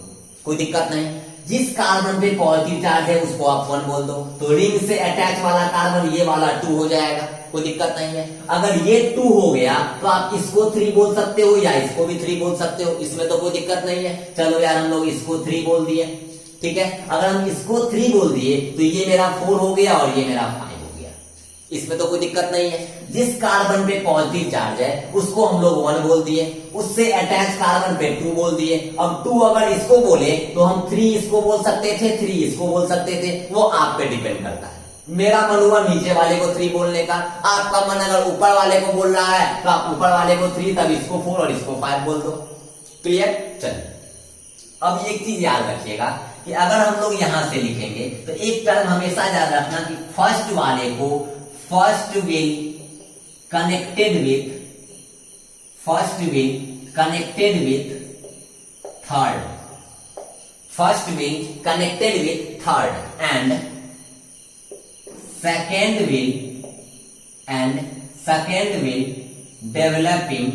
कोई दिक्कत नहीं। जिस कार्बन पे पॉजिटिव चार्ज है उसको आप 1 बोल दो, तो रिंग से अटैच वाला कार्बन ये वाला 2 हो जाएगा, कोई दिक्कत नहीं है। अगर ये 2 हो गया तो आप इसको 3 बोल सकते हो या इसको भी 3 बोल सकते हो, इसमें तो कोई दिक्कत नहीं है। चलो यार हम लोग इसको 3 बोल दिए, ठीक है। अगर हम इसको 3 बोल दिए तो ये मेरा 4 हो गया और ये मेरा 5 हो गया, इसमें तो कोई दिक्कत नहीं है। जिस कार्बन पे पॉजिटिव चार्ज है उसको हम लोग 1 बोल दिए, उससे अटैच कार्बन पे 2 बोल दिए। अब 2 अगर इसको बोले तो हम 3 इसको बोल सकते थे, 3 इसको बोल सकते थे, वो आप पे डिपेंड करता है। मेरा मन हुआ नीचे वाले को 3 बोलने का, आपका मन अगर ऊपर वाले को बोल रहा है तो आप ऊपर वाले को 3, तब इसको 4 और इसको 5 बोल दो। क्लियर। चलिए, अब एक चीज याद रखिएगा कि अगर हम लोग यहां से लिखेंगे तो एक टर्म हमेशा याद रखना कि फर्स्ट वाले को first will connected with third, first will connected with third and second will developing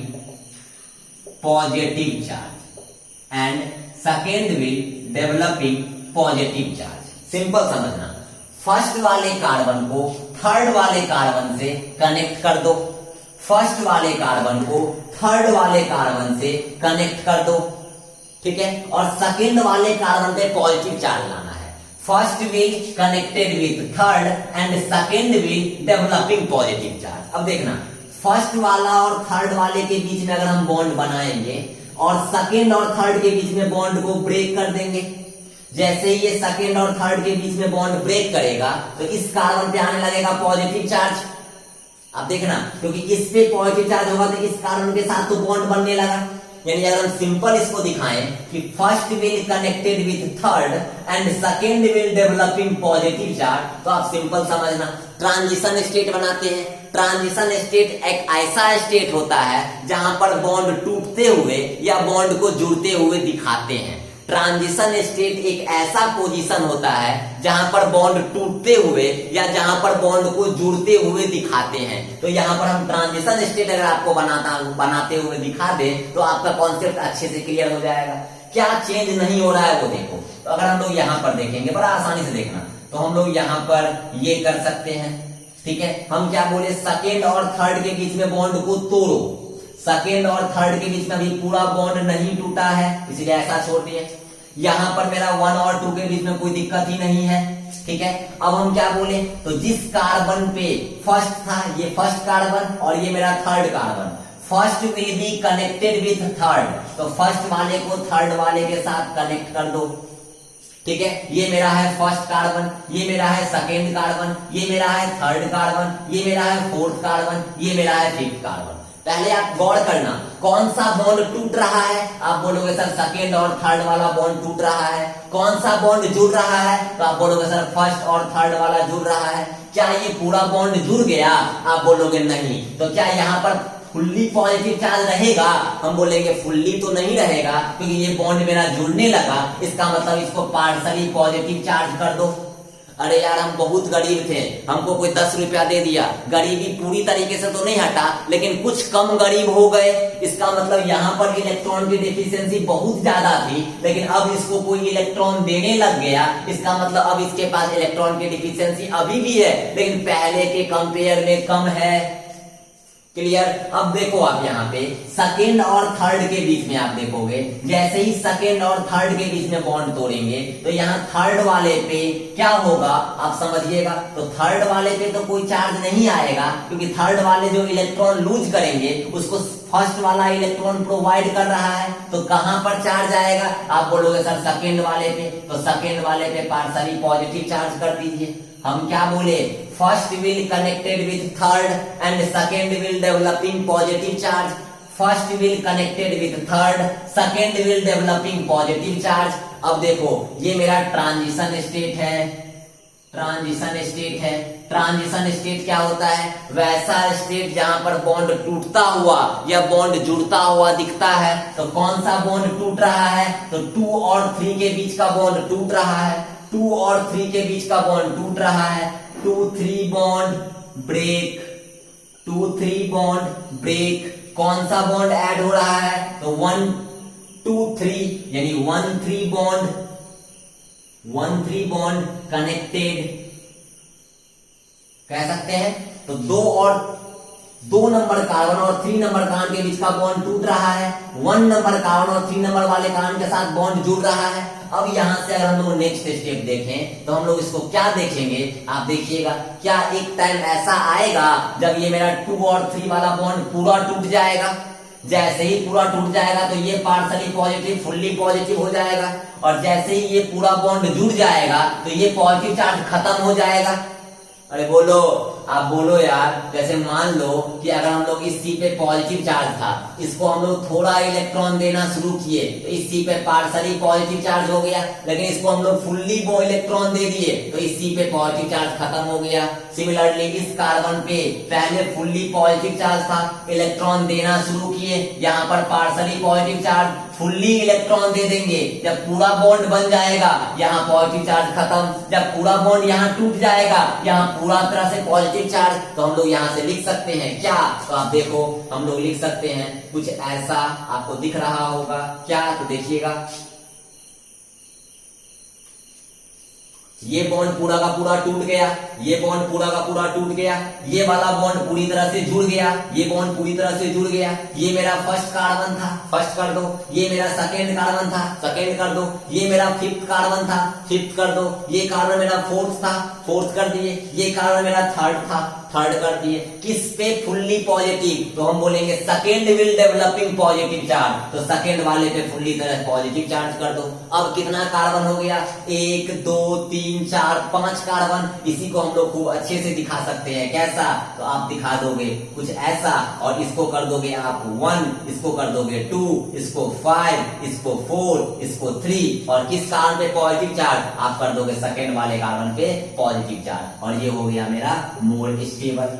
positive charge and second will developing positive charge। Simple समझना, फर्स्ट वाले कार्बन को थर्ड वाले कार्बन से कनेक्ट कर दो, फर्स्ट वाले कार्बन को थर्ड वाले कार्बन से कनेक्ट कर दो, ठीक है। और सेकेंड वाले कार्बन पे पॉजिटिव चार्ज लाना है। First will connected with third and second will developing positive charge. अब देखना, फर्स्ट वाला और थर्ड वाले के बीच में अगर हम बॉन्ड बनाएंगे और सेकेंड और थर्ड के बीच में बॉन्ड को ब्रेक कर देंगे, जैसे ही ये सेकेंड और थर्ड के बीच में बॉन्ड ब्रेक करेगा तो इस कार्बन पे आने लगेगा पॉजिटिव चार्ज। अब देखना, क्योंकि इस पे पॉजिटिव चार्ज होगा तो इस कार्बन के साथ तो बॉन्ड बनने लगा। यानी अगर हम सिंपल इसको दिखाएं कि first will connected with third and second will developing positive charge, तो आप सिंपल समझना ट्रांजिशन स्टेट बनाते हैं। ट्रांजिशन स्टेट एक ऐसा स्टेट होता है जहां पर बॉन्ड टूटते हुए या बॉन्ड को जुड़ते हुए दिखाते हैं। ट्रांजिशन स्टेट एक ऐसा पोजीशन होता है जहां पर बॉन्ड टूटते हुए या जहां पर बॉन्ड को जुड़ते हुए दिखाते हैं। तो यहां पर हम ट्रांजिशन स्टेट अगर आपको बनाते हुए दिखा दें तो आपका कॉन्सेप्ट अच्छे से क्लियर हो जाएगा। क्या चेंज नहीं हो रहा है वो देखो। तो अगर हम लोग यहां पर देखेंगे, बड़ा आसानी से देखना, तो हम लोग यहां पर ये कर सकते हैं, ठीक है। हम क्या बोले, सेकेंड और थर्ड के बीच में बॉन्ड को तोड़ो। सेकेंड और थर्ड के बीच में अभी पूरा बॉन्ड नहीं टूटा है, इसलिए ऐसा छोड़ दिए। यहां पर मेरा 1 और 2 के बीच में कोई दिक्कत ही नहीं है, ठीक है। अब हम क्या बोले, तो जिस कार्बन पे फर्स्ट था, ये फर्स्ट कार्बन और ये मेरा third carbon, first will be connected with third, तो फर्स्ट वाले को थर्ड वाले के साथ कनेक्ट कर दो, ठीक है। ये मेरा है फर्स्ट कार्बन, ये मेरा है सेकेंड कार्बन, ये मेरा है थर्ड कार्बन, ये मेरा है फोर्थ कार्बन, ये मेरा है फिफ्थ कार्बन। पहले आप गौर करना कौन सा बॉन्ड टूट रहा है। आप बोलोगे सर सेकेंड और थर्ड वाला बॉन्ड टूट रहा है। कौन सा बॉन्ड जुड़ रहा है, तो आप बोलोगे सर फर्स्ट और थर्ड वाला जुड़ रहा है। क्या ये पूरा बॉन्ड जुड़ गया, आप बोलोगे नहीं। तो क्या यहाँ पर फुल्ली पॉजिटिव चार्ज रहेगा, हम बोलेंगे फुल्ली तो नहीं रहेगा, क्योंकि ये बॉन्ड मेरा जुड़ने लगा, इसका मतलब इसको पार्शली पॉजिटिव चार्ज कर दो। अरे यार हम बहुत गरीब थे, हमको कोई 10 रुपया दे दिया, गरीबी पूरी तरीके से तो नहीं हटा लेकिन कुछ कम गरीब हो गए। इसका मतलब यहाँ पर इलेक्ट्रॉन की डिफिशियंसी बहुत ज्यादा थी, लेकिन अब इसको कोई इलेक्ट्रॉन देने लग गया, इसका मतलब अब इसके पास इलेक्ट्रॉन की डिफिशियंसी अभी भी है, लेकिन पहले के कंपेयर में कम है। क्लियर। अब देखो आप यहाँ पे सेकेंड और थर्ड के बीच में आप देखोगे, जैसे ही सेकेंड और थर्ड के बीच में बॉन्ड तोड़ेंगे तो यहाँ थर्ड वाले पे क्या होगा आप समझिएगा। तो थर्ड वाले पे तो कोई चार्ज नहीं आएगा, क्योंकि थर्ड वाले जो इलेक्ट्रॉन लूज करेंगे उसको फर्स्ट वाला इलेक्ट्रॉन प्रोवाइड कर रहा है। तो कहां पर चार्ज आएगा, आप बोलोगे सर सेकेंड वाले पे, तो सेकेंड वाले पे पार्शली पॉजिटिव चार्ज कर दीजिए। हम क्या बोले, first will connected with third and second will developing positive charge. First will connected with third, second will developing positive charge. अब देखो ये मेरा ट्रांजिशन स्टेट है, ट्रांजिशन स्टेट है। ट्रांजिशन स्टेट क्या होता है, वैसा स्टेट जहां पर बॉन्ड टूटता हुआ या बॉन्ड जुड़ता हुआ दिखता है। तो कौन सा बॉन्ड टूट रहा है, तो 2 और 3 के बीच का बॉन्ड टूट रहा है। 2 और 3 के बीच का बॉन्ड टूट रहा है। 2-3 बॉन्ड ब्रेक, 2-3 बॉन्ड ब्रेक। कौन सा बॉन्ड ऐड हो रहा है, तो 1-2-3 यानी 1-3 बॉन्ड कनेक्टेड कह सकते हैं। तो 2 नंबर कार्बन और 3 नंबर कार्बन के बीच का बॉन्ड टूट रहा है। 1 नंबर कार्बन और 3 नंबर वाले कार्बन के साथ बॉन्ड जुड़ रहा है। अब यहां से अगर हम लोग नेक्स्ट स्टेप देखें तो हम लोग इसको क्या देखेंगे, आप देखिएगा क्या एक टाइम ऐसा आएगा जब ये मेरा 2 और 3 वाला बॉन्ड पूरा टूट जाएगा। जैसे ही पूरा टूट जाएगा तो ये पार्शली पॉजिटिव फुल्ली पॉजिटिव हो जाएगा, और जैसे ही ये पूरा बॉन्ड जुड़ जाएगा तो ये पॉजिटिव चार्ज खत्म हो जाएगा। अरे बोलो, आप बोलो यार। जैसे मान लो कि अगर हम लोग इस सी पे पॉजिटिव चार्ज था, इसको हम लोग थोड़ा इलेक्ट्रॉन देना शुरू किए तो इस सी पे पार्शली पॉजिटिव चार्ज हो गया, लेकिन इसको हम लोग फुल्ली इलेक्ट्रॉन दे दिए तो इस सी पे पॉजिटिव चार्ज खत्म हो गया। सिमिलरली इस कार्बन पे पहले फुल्ली पॉजिटिव चार्ज था, इलेक्ट्रॉन देना शुरू किए, यहाँ पर partially positive charge fully electron दे देंगे। जब पूरा बॉन्ड बन जाएगा यहाँ पॉजिटिव चार्ज खत्म, जब पूरा बॉन्ड यहाँ टूट जाएगा यहाँ पूरा तरह से पॉजिटिव चार्ज। तो हम लोग यहाँ से लिख सकते हैं क्या, तो आप देखो हम लोग लिख सकते हैं कुछ ऐसा, आपको दिख रहा होगा क्या, तो देखिएगा ये बॉन्ड पूरा का पूरा टूट गया, ये बॉन्ड पूरा का पूरा टूट गया, ये वाला बॉन्ड पूरी तरह से जुड़ गया, ये बॉन्ड पूरी तरह से जुड़ गया। ये मेरा फर्स्ट कार्बन था, फर्स्ट कर दो। ये मेरा सेकेंड कार्बन था, सेकेंड कर दो। ये मेरा फिफ्थ कार्बन था, फिफ्थ कर दो। ये कार्बन मेरा फोर्थ था, फोर्थ कर दिए। ये कार्बन मेरा थर्ड था, थर्ड कर दिए। किस पे फुल्ली पॉजिटिव, तो हम बोलेंगे second will developing positive charge, तो सेकेंड वाले पे फुल्ली तरह पॉजिटिव चार्ज कर दो। अब कितना कार्बन हो गया, 1 2 3 4 5 कार्बन। इसी को हम लोग खूब अच्छे से दिखा सकते हैं, कैसा, तो आप दिखा दोगे कुछ ऐसा, और इसको कर दोगे आप 1, इसको कर दोगे 2, इसको 5, इसको 4, इसको 3, और किस कार्बन पे पॉजिटिव चार्ज, आप कर दोगे सेकेंड वाले कार्बन पे पॉजिटिव चार्ज, और ये हो गया मेरा मोर स्टेबल।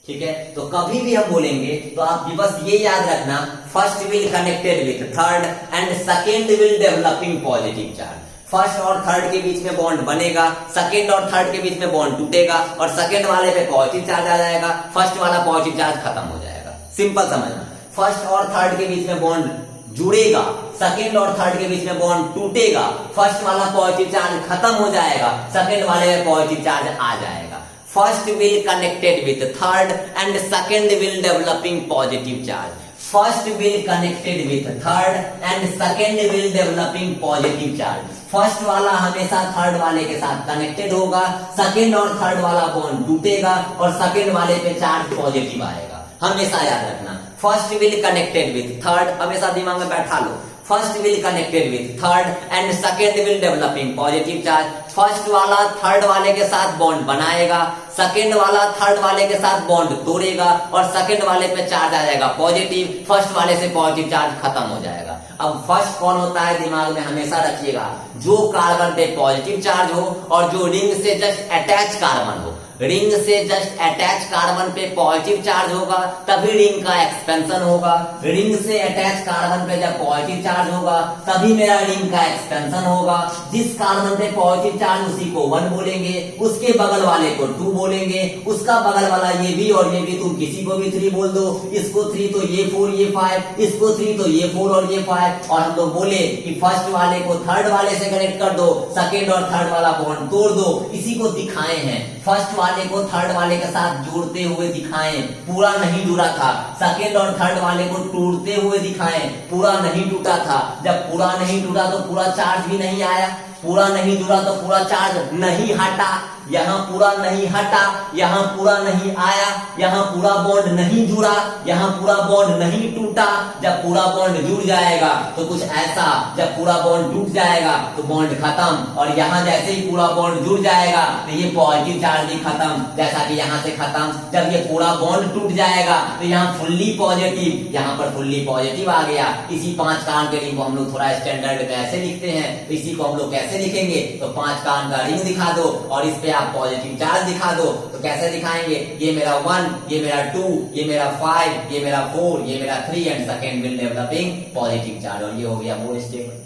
ठीक है, तो कभी भी हम बोलेंगे तो आप बस ये याद रखना, first will connected with third and second will developing positive charge. First और थर्ड के बीच में बॉन्ड बनेगा, सेकेंड और थर्ड के बीच में बॉन्ड टूटेगा, और सेकेंड वाले पे पॉजिटिव चार्ज आ जाएगा, फर्स्ट वाला पॉजिटिव चार्ज खत्म हो जाएगा। सिंपल समझना, फर्स्ट और थर्ड के बीच में बॉन्ड जुड़ेगा, सेकेंड और थर्ड के बीच में बॉन्ड टूटेगा, फर्स्ट वाला पॉजिटिव चार्ज खत्म हो जाएगा, सेकेंड वाले में पॉजिटिव चार्ज आ जाएगा। First will connected with third and second will developing positive charge. First will connected with third and second will developing positive charge. First वाला हमेशा थर्ड वाले के साथ कनेक्टेड होगा, सेकेंड और थर्ड वाला बॉन्ड टूटेगा, और सेकेंड वाले पे चार्ज पॉजिटिव आएगा। हमेशा याद रखना, first will connected with third, हमेशा दिमाग में बैठा लो, first will connected with third and second will developing positive charge. First वाला थर्ड वाले के साथ बॉन्ड बनाएगा, सेकेंड वाला थर्ड वाले के साथ बॉन्ड तोड़ेगा, और सेकेंड वाले पे चार्ज आ जाएगा पॉजिटिव, फर्स्ट वाले से पॉजिटिव चार्ज खत्म हो जाएगा। अब फर्स्ट कौन होता है, दिमाग में हमेशा रखिएगा, जो कार्बन पे पॉजिटिव चार्ज हो और जो रिंग से जस्ट अटैच कार्बन हो। रिंग से जस्ट अटैच कार्बन पे पॉजिटिव चार्ज होगा तभी रिंग का एक्सपेंशन होगा। रिंग से अटैच कार्बन पे जब पॉजिटिव चार्ज होगा तभी मेरा रिंग का एक्सपेंशन होगा। जिस कार्बन पे पॉजिटिव चार्ज उसी को 1 बोलेंगे, उसके बगल वाले को 2 बोलेंगे, उसका बगल वाला ये भी और ये भी, तुम किसी को भी 3 बोल दो, इसको 3 तो ये 4 ये 5, इसको 3 तो ये 4 और ये 5। और हम लोग बोले कि फर्स्ट वाले को थर्ड वाले से कनेक्ट कर दो, सेकेंड और थर्ड वाला बॉन्ड तोड़ दो। इसी को दिखाए हैं, फर्स्ट वाले को थर्ड वाले के साथ जोड़ते हुए दिखाएं, पूरा नहीं जुड़ा था। सेकेंड और थर्ड वाले को टूटते हुए दिखाएं, पूरा नहीं टूटा था। जब पूरा नहीं टूटा तो पूरा चार्ज भी नहीं आया, पूरा नहीं जुड़ा तो पूरा चार्ज नहीं हटा। यहाँ पूरा नहीं हटा, यहाँ पूरा नहीं आया, यहाँ पूरा बॉन्ड नहीं जुड़ा, यहाँ पूरा बॉन्ड नहीं टूटा। जब पूरा बॉन्ड जुड़ जाएगा तो कुछ ऐसा, जब पूरा बॉन्ड टूट जाएगा तो बॉन्ड खत्म। और यहाँ जैसे ही पूरा बॉन्ड जुड़ जाएगा तो ये पॉजिटिव चार्ज भी खत्म, जैसा कि यहाँ से खत्म। जब ये पूरा बॉन्ड टूट जाएगा तो यहाँ फुल्ली पॉजिटिव, यहाँ पर फुल्ली पॉजिटिव आ गया। इसी 5 कार्बन के रिंग को हम लोग थोड़ा स्टैंडर्ड में ऐसे लिखते हैं, इसी को हम लोग कैसे लिखेंगे, तो 5 कार्बन का रिंग दिखा दो और इस पे आप पॉजिटिव चार्ज दिखा दो। तो कैसे दिखाएंगे, ये मेरा 1, ये मेरा 2, ये मेरा 5, ये मेरा 4, ये मेरा 3 and second will developing positive charge, और ये हो गया मोर स्टेबल।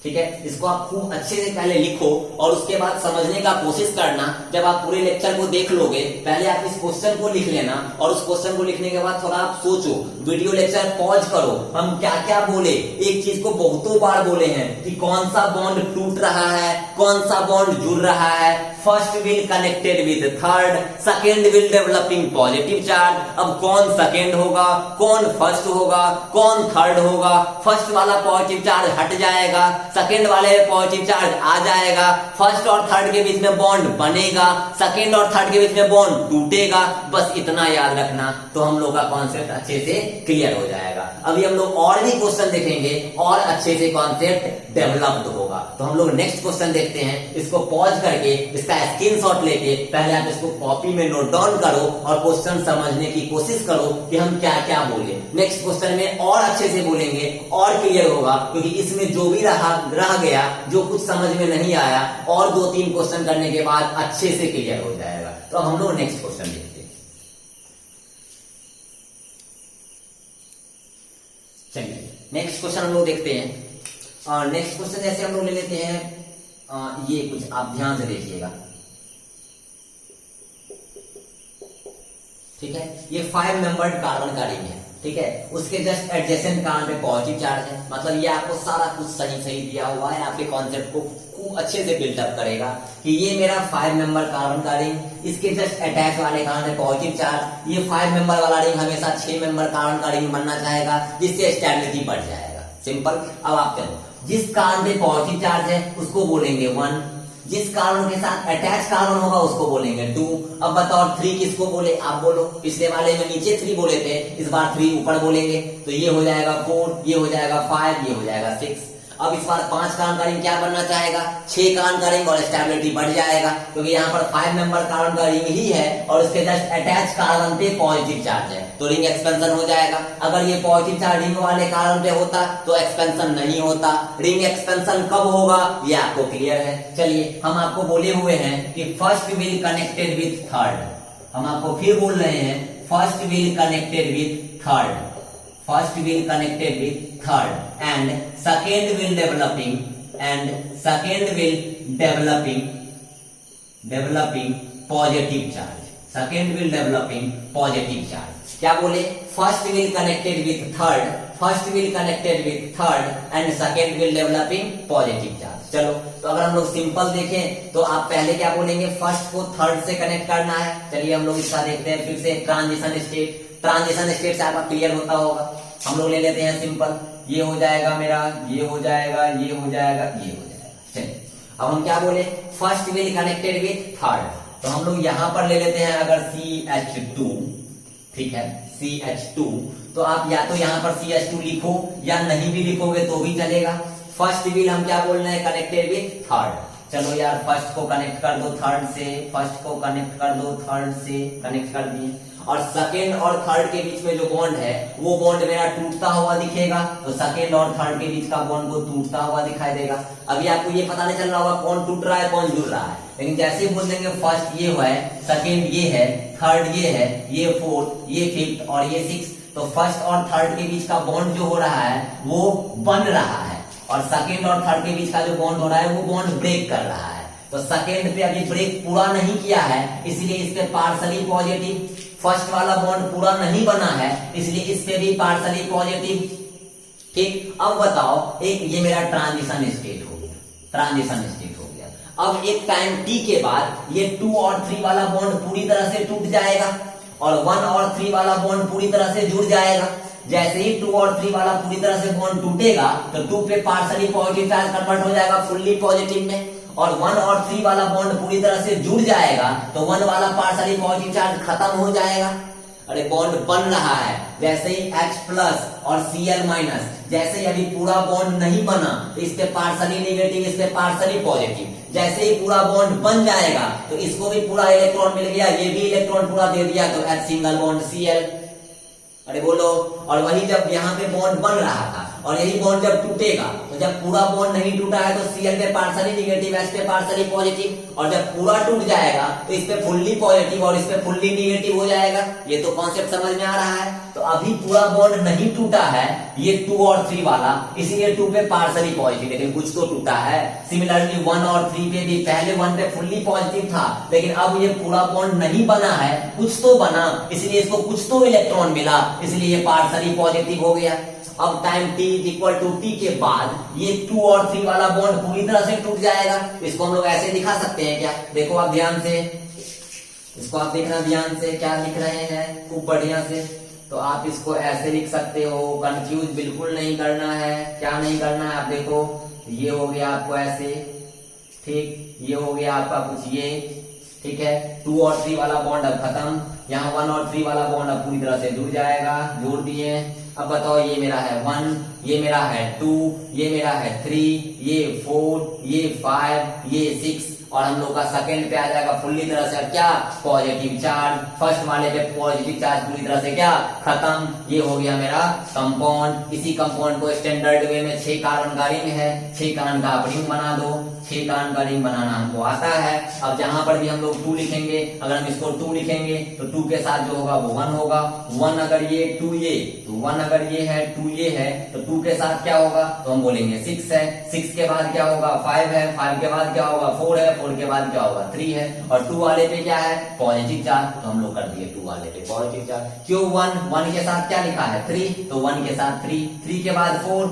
ठीक है, इसको आप खूब अच्छे से पहले लिखो और उसके बाद समझने का कोशिश करना। जब आप पूरे लेक्चर को देख लोगे, पहले आप इस क्वेश्चन को लिख लेना और उस क्वेश्चन को लिखने के बाद थोड़ा आप सोचो, वीडियो लेक्चर पॉज करो, हम क्या क्या बोले। एक चीज को बहुतों बार बोले हैं कि कौन सा बॉन्ड टूट रहा है, कौन सा बॉन्ड जुड़ रहा है। First will connected with third, second will developing positive charge. अब कौन सेकेंड होगा, कौन फर्स्ट होगा, कौन थर्ड होगा। फर्स्ट वाला पॉजिटिव चार्ज हट जाएगा, सेकेंड वाले पॉजिटिव चार्ज आ जाएगा। फर्स्ट और थर्ड के बीच में बॉन्ड बनेगा, सेकेंड और थर्ड के बीच में बॉन्ड टूटेगा। बस इतना याद रखना तो हम लोग का कॉन्सेप्ट अच्छे से क्लियर हो जाएगा। अभी हम लोग और भी क्वेश्चन देखेंगे और अच्छे से कॉन्सेप्ट डेवलप्ड होगा। तो हम लोग नेक्स्ट क्वेश्चन देखते हैं। इसको पॉज करके इसका स्क्रीनशॉट लेके पहले आप इसको कॉपी में नोट डाउन करो और क्वेश्चन समझने की कोशिश करो कि हम क्या क्या बोले। नेक्स्ट क्वेश्चन में और अच्छे से बोलेंगे और क्लियर होगा, क्योंकि इसमें जो भी रह गया, जो कुछ समझ में नहीं आया, और 2-3 क्वेश्चन करने के बाद अच्छे से क्लियर हो जाएगा। तो हम लोग नेक्स्ट क्वेश्चन देखते हैं। चलिए नेक्स्ट क्वेश्चन हम लोग देखते हैं। नेक्स्ट क्वेश्चन जैसे हम लोग ले लेते हैं, ये कुछ आप ध्यान से देखिएगा। ठीक है, ये 5 मेंबर्ड कार्बन का रिंग है। ठीक है, उसके जस्ट एडजेसेंट कार्बन पे पॉजिटिव चार्ज है। मतलब ये आपको सारा कुछ सही दिया हुआ है, आपके कॉन्सेप्ट को खूब अच्छे से बिल्डअप करेगा कि ये मेरा 5 मेंबर कार्बन का रिंग, इसके जस्ट अटैच वाले कार्बन पे पॉजिटिव चार्ज। ये 5 मेंबर वाला रिंग हमेशा 6 मेंबर कार्बन का रिंग बनना चाहेगा, जिससे स्टेबिलिटी बढ़ जाएगा। सिंपल। अब आप चलो, जिस कार्बन पे पॉजिटिव चार्ज है उसको बोलेंगे 1, जिस कार्बन के साथ अटैच कार्बन होगा उसको बोलेंगे 2। अब बताओ 3 किसको बोले, आप बोलो। पिछले वाले में नीचे 3 बोले थे, इस बार 3 ऊपर बोलेंगे, तो ये हो जाएगा 4, ये हो जाएगा 5, ये हो जाएगा 6। अब इस बार 5 का अंक क्या बनना चाहेगा, 6 का अंक करेंगे और स्टेबिलिटी बढ़ जाएगा, क्योंकि यहाँ पर 5 नंबर कार्बन का रिंग ही है और उसके जस्ट अटैच कार्बन पे पॉजिटिव चार्ज है, तो रिंग एक्सपेंशन हो जाएगा। अगर ये पॉजिटिव चार्ज रिंग वाले कार्बन पे होता तो एक्सपेंशन नहीं होता। रिंग एक्सपेंशन कब होगा ये आपको क्लियर है। चलिए हम आपको बोले हुए हैं कि first will connected with third, हम आपको फिर बोल रहे हैं first will connected with third, first will connected with third and second will developing positive charge, second will developing positive charge। क्या बोले, first will connected with third and second will developing positive charge। चलो तो अगर हम लोग simple देखें तो आप पहले क्या बोलेंगे, फर्स्ट को थर्ड से कनेक्ट करना है। चलिए हम लोग इसका देखते हैं फिर से। ट्रांजिशन स्टेट से आपका क्लियर होता होगा। हम लोग ले लेते हैं सिंपल, ये हो जाएगा मेरा, ये हो जाएगा, ये हो जाएगा, ये हो जाएगा। चलिए अब हम क्या बोले, first will connected with third, तो हम लोग यहां पर ले लेते हैं अगर CH2, ठीक है, CH2, तो आप या तो यहां पर CH2 लिखो या नहीं भी लिखोगे तो भी चलेगा। फर्स्ट विल हम क्या बोल रहे हैं, कनेक्टेड विथ थर्ड। चलो यार फर्स्ट को कनेक्ट कर दो थर्ड से, फर्स्ट को कनेक्ट कर दो थर्ड से, कनेक्ट कर दिए। और सेकेंड और थर्ड के बीच में जो बॉन्ड है वो बॉन्ड मेरा टूटता हुआ दिखेगा, तो सेकेंड और थर्ड के बीच का बॉन्ड को टूटता हुआ दिखाई देगा। अभी आपको ये पता नहीं चल रहा होगा कौन टूट रहा है कौन जुड़ रहा है, लेकिन जैसे ही बोल देंगे फर्स्ट ये है, सेकेंड ये है, थर्ड ये है, ये फोर्थ, ये फिफ्थ और ये सिक्स, तो फर्स्ट और थर्ड के बीच का बॉन्ड जो हो रहा है वो बन रहा है, और सेकेंड और थर्ड के बीच का जो बॉन्ड हो रहा है वो बॉन्ड ब्रेक कर रहा है। तो सेकेंड पे अभी ब्रेक पूरा नहीं किया है, इसलिए इस पे पार्सली पॉजिटिव। फर्स्ट वाला बॉन्ड पूरा नहीं बना है, इसलिए इस पे भी पार्सली पॉजिटिव। ठीक, अब बताओ, एक ये मेरा ट्रांजिशन स्टेट हो गया, ट्रांजिशन स्टेट हो गया। अब एक टाइम t के बाद ये 2 और 3 वाला बॉन्ड पूरी तरह से टूट जाएगा और 1 और 3 वाला बॉन्ड पूरी तरह से जुड़ जाएगा। जैसे ही 2 और 3 वाला पूरी तरह से बॉन्ड टूटेगा तो 2 पे पार्सली पॉजिटिव चार्ज कन्वर्ट हो जाएगा फुल्ली पॉजिटिव में, और 1 और 3 वाला बॉन्ड पूरी तरह से जुड़ जाएगा तो 1 वाला पार्सली पॉजिटिव चार्ज खत्म हो जाएगा। अरे बॉन्ड बन रहा है, जैसे ही H प्लस और Cl माइनस, जैसे ही अभी पूरा बॉन्ड नहीं बना तो इस पे पार्सली नेगेटिव, इस पे पार्सली पॉजिटिव। जैसे ही पूरा बॉन्ड बन जाएगा तो इसको भी पूरा इलेक्ट्रॉन मिल गया, ये भी इलेक्ट्रॉन पूरा दे दिया, तो H सिंगल बॉन्ड Cl। अरे बोलो, और वही जब यहाँ पे बॉन्ड बन रहा था और यही बॉन्ड जब टूटेगा, तो जब पूरा बॉन्ड नहीं टूटा है तो Cl पे पार्सली नेगेटिव, H पे पार्सली पॉजिटिव, और जब पूरा टूट जाएगा तो इस पे फुल्ली पॉजिटिव और इस पे फुल्ली नेगेटिव हो जाएगा। ये तो कॉन्सेप्ट समझ में आ रहा है। तो अभी पूरा बॉन्ड नहीं टूटा है ये 2 और 3 वाला, इसीलिए 2 पे पार्सली पॉजिटिव, लेकिन कुछ तो टूटा है। सिमिलरली 1 और 3 पे भी, पहले 1 पे फुल्ली पॉजिटिव था, लेकिन अब ये पूरा बॉन्ड नहीं बना है, कुछ तो बना, इसलिए इसको कुछ तो इलेक्ट्रॉन मिला, इसलिए ये पार्सली पॉजिटिव हो गया। अब time t equal to t के बाद ये 2 और 3 वाला बॉन्ड पूरी तरह से टूट जाएगा। इसको हम लोग ऐसे दिखा सकते हैं क्या, देखो आप ध्यान से, इसको आप देखना ध्यान से, क्या लिख रहे हैं खूब बढ़िया से। तो आप इसको ऐसे लिख सकते हो, कंफ्यूज बिल्कुल नहीं करना है। क्या नहीं करना है, आप देखो ये हो गया आपको ऐसे, ठीक, ये हो गया आपका कुछ ये, ठीक है। 2 और 3 वाला बॉन्ड अब खत्म, यहाँ 1 और 3 वाला बॉन्ड अब पूरी तरह से जुड़ जाएगा, जोड़ दिए। अब बताओ, ये मेरा है 1, ये मेरा है 2, ये मेरा है 3, ये 4, ये 5, ये 6, और हम लोग का सेकंड पे आ जाएगा फुल्ली तरह से क्या, पॉजिटिव चार्ज। फर्स्ट वाले पे पॉजिटिव चार्ज पूरी तरह से क्या, खत्म। ये हो गया मेरा कंपाउंड। इसी कंपाउंड को स्टैंडर्ड वे में 6 कार्बन का रिंग है, 6 कार्बन का आप रिंग बना दो, 6 कार्बन का रिंग बनाना हमको आता है। अब जहां पर भी हम लोग 2 लिखेंगे, अगर हम इसको 2 लिखेंगे तो 2 के साथ जो होगा वो 1 होगा। 1 अगर ये 2 ये, तो 1 अगर ये है 2 ये है, तो 2 के साथ क्या होगा, तो हम बोलेंगे 6 है। 6 के बाद क्या होगा, 5 है। 5 के बाद क्या होगा, 4 है। 4 के बाद क्या होगा, 3 है। और 2 वाले पे क्या है, पॉजिटिव चार्ज, तो हम लोग कर दिए 2 वाले पे पॉजिटिव चार्ज। क्यों 1 के साथ क्या लिखा है, 3, तो 1 के साथ 3 के बाद 4,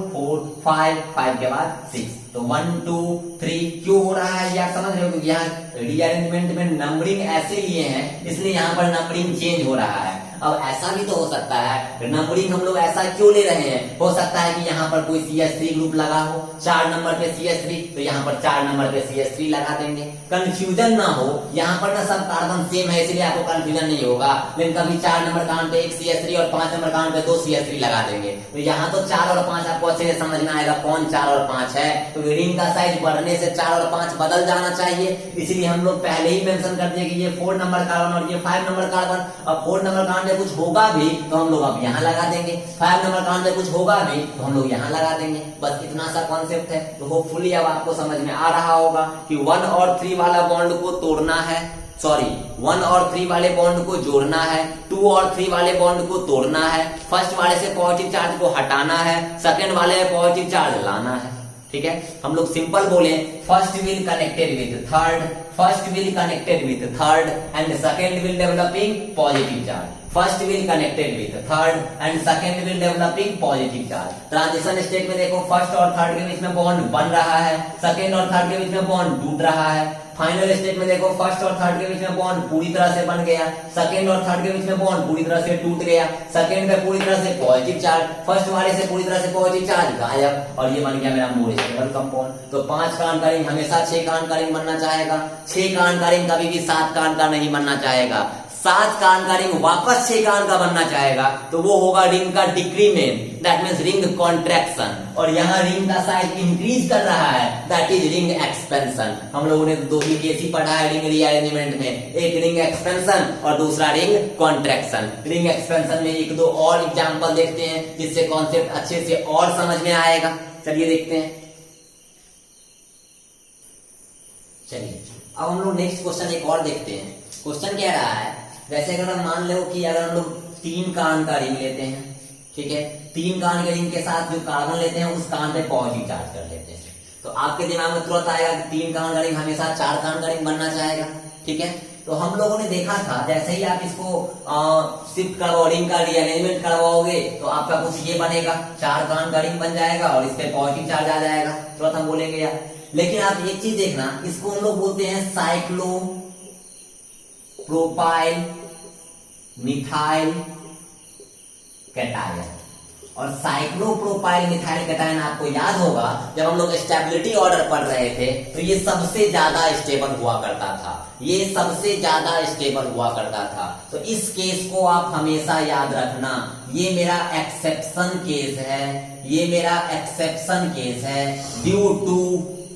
5 के बाद 6, तो 1 2 3 क्यों हो रहा है यार, समझ रहे हो, क्योंकि यहाँ रीअरेंजमेंट में नंबरिंग ऐसे लिए हैं, इसलिए यहाँ पर नंबरिंग चेंज हो रहा है। अब ऐसा भी तो हो सकता है, नंबरिंग हम लोग ऐसा क्यों ले रहे हैं, हो सकता है कि यहाँ पर कोई CH3 ग्रुप लगा हो 4 नंबर पे CH3, तो यहाँ पर 4 नंबर पे CH3 लगा देंगे, कंफ्यूजन ना हो। यहाँ पर ना सब कार्बन सेम है इसलिए आपको कंफ्यूजन नहीं होगा, लेकिन कभी 4 नंबर कार्बन पे 1 CH3 और 5 नंबर कार्बन पे 2 CH3 लगा देंगे, तो यहाँ तो 4 और 5 आपको अच्छे से समझ में आएगा कौन 4 और 5 है। तो रिंग का साइज बढ़ने से 4 और 5 बदल जाना चाहिए, इसलिए हम लोग पहले ही मेंशन कर दिए कि ये 4 नंबर कार्बन और ये 5 नंबर कार्बन। अब 4 नंबर कार्बन में कुछ होगा भी तो हम लोग अब यहाँ लगा देंगे, 5 नंबर कार्बन में कुछ होगा भी तो हम लोग यहाँ लगा देंगे। बस इतना सा कॉन्सेप्ट है। तो होपफुली अब आपको समझ में आ रहा होगा कि 1 और 3 वाला बॉन्ड को तोड़ना है, सॉरी 1 और 3 वाले बॉन्ड को जोड़ना है, 2 और 3 वाले बॉन्ड को तोड़ना है, फर्स्ट वाले से पॉजिटिव चार्ज को हटाना है, सेकंड वाले में पॉजिटिव चार्ज लाना है। ठीक है, हम लोग सिंपल बोले, first will connected with third, first will connected with third and second will developing positive charge, first will connected with third and second will developing positive charge. Transition state में देखो first और third के बीच में bond बन रहा है, second और third के बीच में बॉन्ड टूट रहा है। फाइनल स्टेट में देखो फर्स्ट और थर्ड के बीच में बॉन्ड पूरी तरह से बन गया, सेकंड और थर्ड के बीच में बॉन्ड पूरी तरह से टूट गया, सेकंड में पूरी तरह से पॉजिटिव चार्ज, फर्स्ट वाले से पूरी तरह से पॉजिटिव चार्ज गायब, और ये बन गया मेरा मोर स्टेबल कंपाउंड। तो 5 कार्बन का रिंग हमेशा 6 कार्बन का रिंग बनना चाहेगा, 6 कार्बन का रिंग कभी भी 7 कार्बन का नहीं बनना चाहेगा, 7 कार्बन का रिंग वापस 6 कार्बन का बनना चाहेगा तो वो होगा रिंग का decrement, that means ring contraction. और यहाँ रिंग का साइज इंक्रीज कर रहा है, दैट इज रिंग एक्सपेंशन। हम लोगों ने 2 ही केस ही पढ़ा है रिंग रीअरेंजमेंट में, एक रिंग एक्सपेंशन और दूसरा रिंग कॉन्ट्रैक्शन। रिंग एक्सपेंशन में 1-2 और एग्जांपल देखते हैं जिससे कॉन्सेप्ट अच्छे से और समझ में आएगा। चलिए देखते हैं। चलिए अब हम लोग नेक्स्ट क्वेश्चन एक और देखते हैं। क्वेश्चन कह रहा है, वैसे अगर हम मान लो कि अगर हम लोग 3 कार्बन का रिंग लेते हैं, ठीक है, 3 कार्बन के रिंग के साथ जो कार्बन लेते हैं उस कार्बन पे पॉजिटिव चार्ज कर लेते हैं, तो आपके दिमाग में तुरंत आएगा कि 3 कार्बन का रिंग हमेशा 4 कार्बन का रिंग बनना चाहेगा। ठीक है, तो हम लोगों ने देखा था जैसे ही आप इसको शिफ्ट करवाओ, रिंग का रीअरेंजमेंट करवाओगे तो आपका कुछ ये बनेगा, 4 कार्बन का रिंग बन जाएगा और इस पे पॉजिटिव चार्ज आ जाएगा, तुरंत हम बोलेंगे यार। लेकिन आप एक चीज देखना, इसको हम लोग बोलते हैं साइक्लो प्रोपाइल मिथाइल कैटायन। और साइक्लोप्रोपाइल मिथाइल कैटायन आपको याद होगा जब हम लोग स्टेबिलिटी ऑर्डर पढ़ रहे थे तो ये सबसे ज्यादा स्टेबल हुआ करता था, ये सबसे ज्यादा स्टेबल हुआ करता था। तो इस केस को आप हमेशा याद रखना, ये मेरा एक्सेप्शन केस है, ये मेरा एक्सेप्शन केस है ड्यू टू,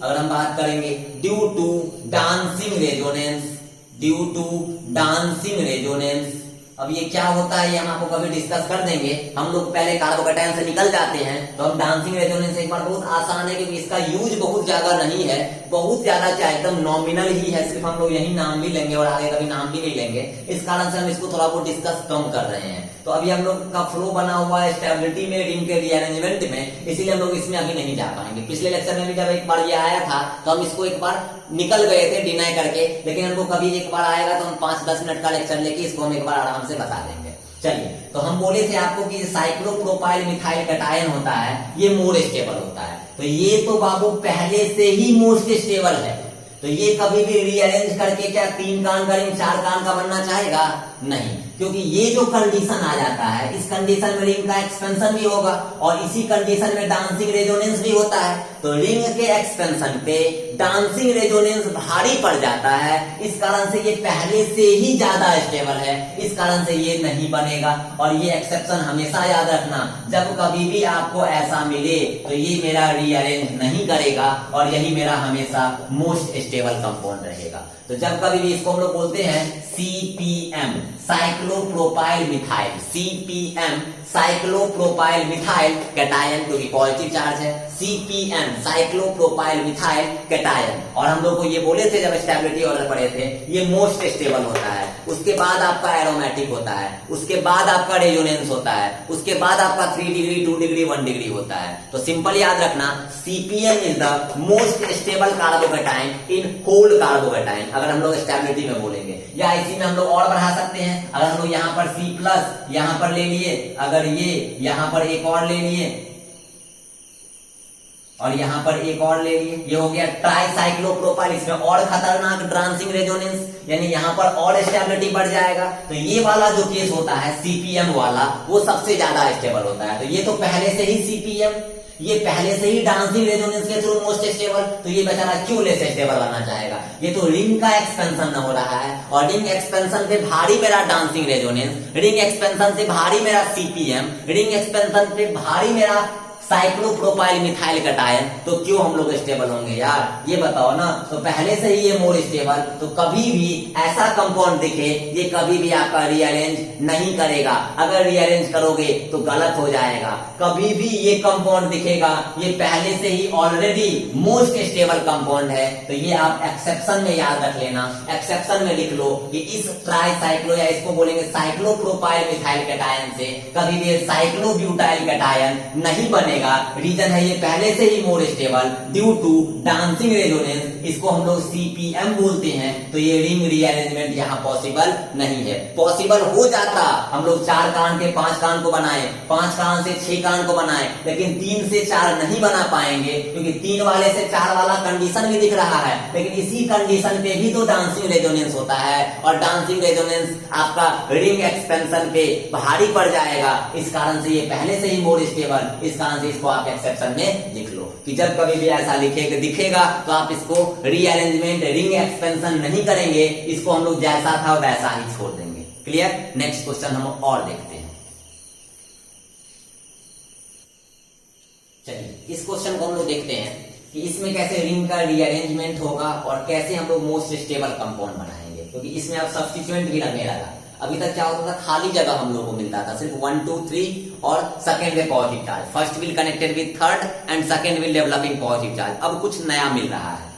अगर हम बात करेंगे due to dancing resonance, due to dancing resonance. अब ये क्या होता है ये हम आपको कभी डिस्कस कर देंगे। हम लोग पहले कार्बोकैटायन से निकल जाते हैं तो हम डांसिंग रेजोनेंस एक बार, बहुत आसान है क्योंकि इसका यूज बहुत ज्यादा नहीं है, बहुत ज्यादा क्या एकदम नॉमिनल ही है, सिर्फ हम लोग यही नाम भी लेंगे और आगे कभी नाम भी नहीं लेंगे, इस कारण से हम इसको थोड़ा बहुत डिस्कस कम कर रहे हैं। तो अभी हम लोग का फ्लो बना हुआ है स्टेबिलिटी में, रिंग के रीअरेंजमेंट में, इसीलिए हम लोग इसमें अभी नहीं जा पाएंगे। पिछले लेक्चर में भी जब एक बार ये आया था तो हम इसको एक बार निकल गए थे डिनाई करके, लेकिन हमको कभी एक बार आएगा तो हम 5-10 मिनट का लेक्चर लेके इसको हम एक बार आराम से बता देंगे। चलिए, तो हम बोले थे आपको कि साइक्लोप्रोपाइल मिथाइल कैटायन होता है, ये मोर स्टेबल होता है। तो ये तो बाबू पहले से ही मोस्ट स्टेबल है, तो ये कभी भी रीअरेंज करके क्या 3 कार्बन का रिंग 4 कार्बन का बनना चाहेगा? नहीं, क्योंकि ये जो कंडीशन आ जाता है, इस कंडीशन में रिंग का एक्सपेंशन भी होगा और इसी कंडीशन में डांसिंग रेजोनेंस भी होता है। तो रिंग के एक्सपेंशन पे डांसिंग रेजोनेंस भारी पड़ जाता है, इस कारण से ये पहले से ही ज्यादा स्टेबल है, इस कारण से ये नहीं बनेगा। और ये एक्सेप्शन हमेशा याद रखना, जब कभी भी आपको ऐसा मिले तो ये मेरा रीअरेंज नहीं करेगा और यही मेरा हमेशा मोस्ट स्टेबल कंपाउंड रहेगा। तो जब कभी भी इसको हम लोग बोलते हैं CPM, cyclopropyl methyl, CPM cyclopropyl methyl cation, क्योंकि पॉजिटिव चार्ज है, CPM साइक्लोप्रोपाइल मिथाइल कैटायन। और हम लोग को ये बोले थे जब स्टेबिलिटी ऑर्डर पढ़े थे, ये मोस्ट स्टेबल होता है, उसके बाद आपका एरोमेटिक होता है, उसके बाद आपका रेजोनेंस होता है, उसके बाद आपका 3 डिग्री 2 डिग्री 1 डिग्री होता है। तो सिंपल याद रखना, CPM is the most stable carbocation in whole carbocation, अगर हम लोग स्टेबिलिटी में बोलेंगे। या इसी में हम लोग और बढ़ा सकते हैं, अगर हम लोग यहाँ पर C+ यहाँ पर ले लिए, अगर ये यहाँ पर एक और ले लिए और यहाँ पर एक और ले लिए, ये हो गया ट्राइसाइक्लोप्रोपाइल। इसमें और खतरनाक ट्रांसिंग रेजोनेंस, यानी यहाँ पर और स्टेबिलिटी बढ़ जाएगा। तो ये वाला जो केस होता है सीपीएम वाला, वो सबसे ज्यादा स्टेबल होता है। तो ये तो पहले से ही सीपीएम, ये पहले से ही डांसिंग रेजोनेंस के थ्रू मोस्ट स्टेबल, तो ये बेचारा क्यों लेस स्टेबल बनना चाहेगा? ये तो रिंग का एक्सपेंशन न हो रहा है, और रिंग एक्सपेंशन पे भारी मेरा डांसिंग रेजोनेंस, रिंग एक्सपेंशन से भारी मेरा सीपीएम, रिंग एक्सपेंशन पे भारी मेरा साइक्लोप्रोपाइल मिथाइल कटायन, तो क्यों हम लोग स्टेबल होंगे यार? ये बताओ ना। तो पहले से ही ये मोर स्टेबल, तो कभी भी ऐसा कंपाउंड दिखे ये कभी भी आपका रीअरेंज नहीं करेगा। अगर रीअरेंज करोगे तो गलत हो जाएगा। कभी भी ये कंपाउंड दिखेगा ये पहले से ही ऑलरेडी मोस्ट स्टेबल कंपाउंड है। तो ये आप एक्सेप्शन में याद रख लेना, एक्सेप्शन में लिख लो कि इस ट्राइसाइक्लो या इसको बोलेंगे साइक्लोप्रोपाइल मिथाइल कटायन से कभी भी साइक्लोब्यूटाइल कटायन नहीं बने। रीजन है ये पहले से ही more stable due to dancing resonance, इसको हम लोग सीपीएम बोलते हैं। तो ये रिंग रीअरेंजमेंट यहाँ पॉसिबल नहीं है। पॉसिबल हो जाता हम लोग 4 कान के 5 कान को बनाए, 5 कान से 6 कान को बनाए, लेकिन 3 से 4 नहीं बना पाएंगे, क्योंकि 3 वाले से 4 वाला कंडीशन भी दिख रहा है। लेकिन इसी कंडीशन पे भी तो डांसिंग रेजोनेंस होता है, और डांसिंग रेजोनेंस आपका रिंग एक्सपेंशन पे भारी पड़ जाएगा। इस कारण से ये पहले से ही मोर स्टेबल, इस कारण इसको आप एक्सेप्शन में लिख लो कि जब कभी भी ऐसा दिखेगा तो आप इसको रीअरेंजमेंट, रिंग एक्सपेंशन नहीं करेंगे, इसको हम लोग जैसा था वैसा ही छोड़ देंगे। क्लियर? नेक्स्ट क्वेश्चन हम और देखते हैं। चलिए इस क्वेश्चन को हम लोग देखते हैं कि इसमें कैसे रिंग का रीअरेंजमेंट होगा और कैसे हम लोग मोस्ट स्टेबल कंपाउंड बनाएंगे, क्योंकि इसमें अब सब्स्टिट्यूएंट भी लगने लगा। अभी तक क्या होता था, खाली जगह हम लोगों को मिलता था, सिर्फ 1 2 3 और सेकेंड में positive charge, first will connected with third and second will developing positive charge. अब कुछ नया मिल रहा है।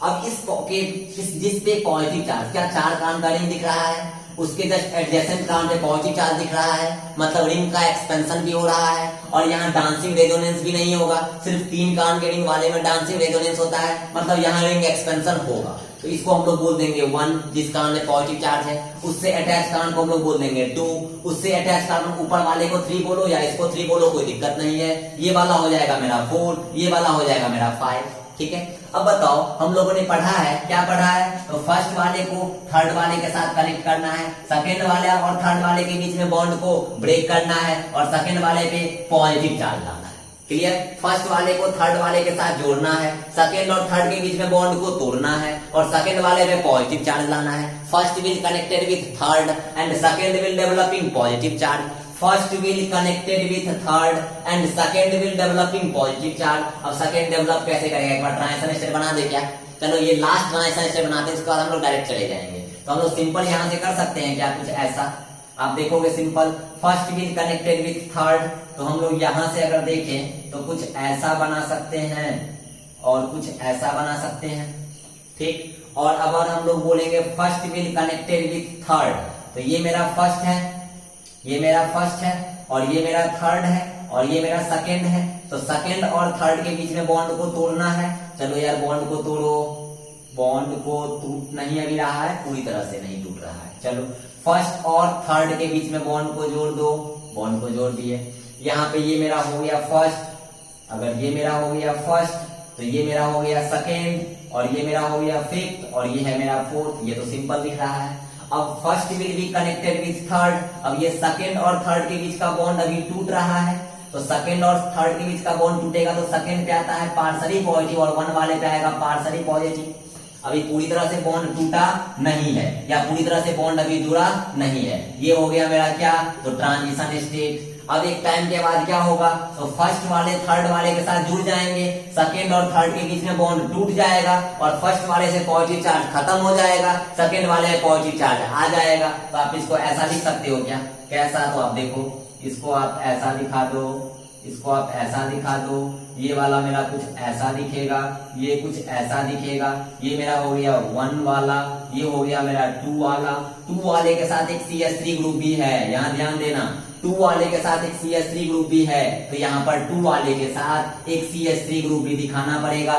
अब जिस पे पॉजिटिव चार्ज, क्या 4 कान का रिंग दिख रहा है, उसके जस्ट एडजेसेंट कान पे पॉजिटिव चार्ज दिख रहा है, मतलब रिंग का एक्सपेंशन भी हो रहा है, और यहाँ डांसिंग रेजोनेंस भी नहीं होगा। सिर्फ 3 कान के रिंग वाले में डांसिंग रेजोनेंस होता है, मतलब यहाँ रिंग एक्सपेंशन होगा। तो इसको हम लोग बोल देंगे 1, जिस कान में पॉजिटिव चार्ज है। उससे अटैच कान को हम लोग बोल देंगे 2, उससे अटैच कान ऊपर वाले को 3 बोलो या इसको 3 बोलो, कोई दिक्कत नहीं है। ये वाला हो जाएगा मेरा 4, ये वाला हो जाएगा मेरा 5। ठीक है, अब बताओ हम लोगों ने पढ़ा है, क्या पढ़ा है? तो फर्स्ट वाले को थर्ड वाले के साथ कनेक्ट करना है, सेकेंड वाले और थर्ड वाले के बीच में बॉन्ड को ब्रेक करना है, और सेकेंड वाले पे पॉजिटिव चार्ज लाना है। क्लियर? फर्स्ट वाले को थर्ड वाले के साथ जोड़ना है, सेकेंड और थर्ड के बीच में बॉन्ड को तोड़ना है, और सेकेंड वाले में पॉजिटिव चार्ज लाना है। First will connected with third and second will developing positive charge, first will connected with third and second will developing positive charge. अब सेकेंड डेवलप कैसे करेगा, एक बार ट्रांजिशन स्टेट बना दे क्या? चलो ये लास्ट ट्रांजिशन स्टेट बनाते हैं, इसके बाद हम लोग डायरेक्ट चले जाएंगे। तो हम लोग सिंपल यहाँ से कर सकते हैं क्या, कुछ ऐसा आप देखोगे simple, first will connected with third, तो हम लोग यहां से अगर देखें तो कुछ ऐसा बना सकते हैं और कुछ ऐसा बना सकते हैं। ठीक, और अगर हम लोग बोलेंगे first will connected with third, तो ये मेरा फर्स्ट है, ये मेरा फर्स्ट है, और ये मेरा थर्ड है, और ये मेरा सेकेंड है। तो सेकेंड और थर्ड के बीच में बॉन्ड को तोड़ना है। चलो यार बॉन्ड को तोड़ो, बॉन्ड को टूट नहीं अभी रहा है, पूरी तरह से नहीं टूट रहा है। चलो फर्स्ट और थर्ड के बीच में बॉन्ड को जोड़ दो, बॉन्ड को जोड़ दिए। यहाँ पे ये मेरा हो गया फर्स्ट, अगर ये मेरा हो गया फर्स्ट तो ये मेरा हो गया सेकेंड, और ये मेरा हो गया फिफ्थ, और ये है मेरा फोर्थ। ये तो सिंपल दिख रहा है। अब first will be connected with third, अब ये सेकेंड और थर्ड के बीच का बॉन्ड अभी टूट रहा है, तो सेकेंड और थर्ड के बीच का बॉन्ड टूटेगा तो सेकेंड पे आता है पार्शली पॉजिटिव और 1 वाले पे आएगा पार्शली पॉजिटिव। अभी पूरी तरह से बॉन्ड टूटा नहीं है, या पूरी तरह से बॉन्ड अभी जुड़ा नहीं है। ये हो गया मेरा क्या, तो ट्रांजिशन स्टेट। अब एक टाइम के बाद क्या होगा, तो फर्स्ट वाले थर्ड वाले के साथ जुड़ जाएंगे, सेकेंड और थर्ड के बीच में बॉन्ड टूट जाएगा, और फर्स्ट वाले से पॉजिटिव चार्ज खत्म हो जाएगा, सेकेंड वाले में पॉजिटिव चार्ज आ जाएगा। तो आप इसको ऐसा लिख सकते हो क्या, कैसा? तो आप देखो, इसको आप ऐसा दिखा दो, इसको आप ऐसा दिखा दो, ये वाला मेरा कुछ ऐसा दिखेगा, ये कुछ ऐसा दिखेगा, ये मेरा हो गया 1 वाला, ये हो गया मेरा 2 वाला। 2 वाले के साथ एक CH3 ग्रुप भी है, यहाँ ध्यान देना, 2 वाले के साथ एक CH3 ग्रुप भी है, तो यहाँ पर 2 वाले के साथ एक CH3 ग्रुप भी दिखाना पड़ेगा।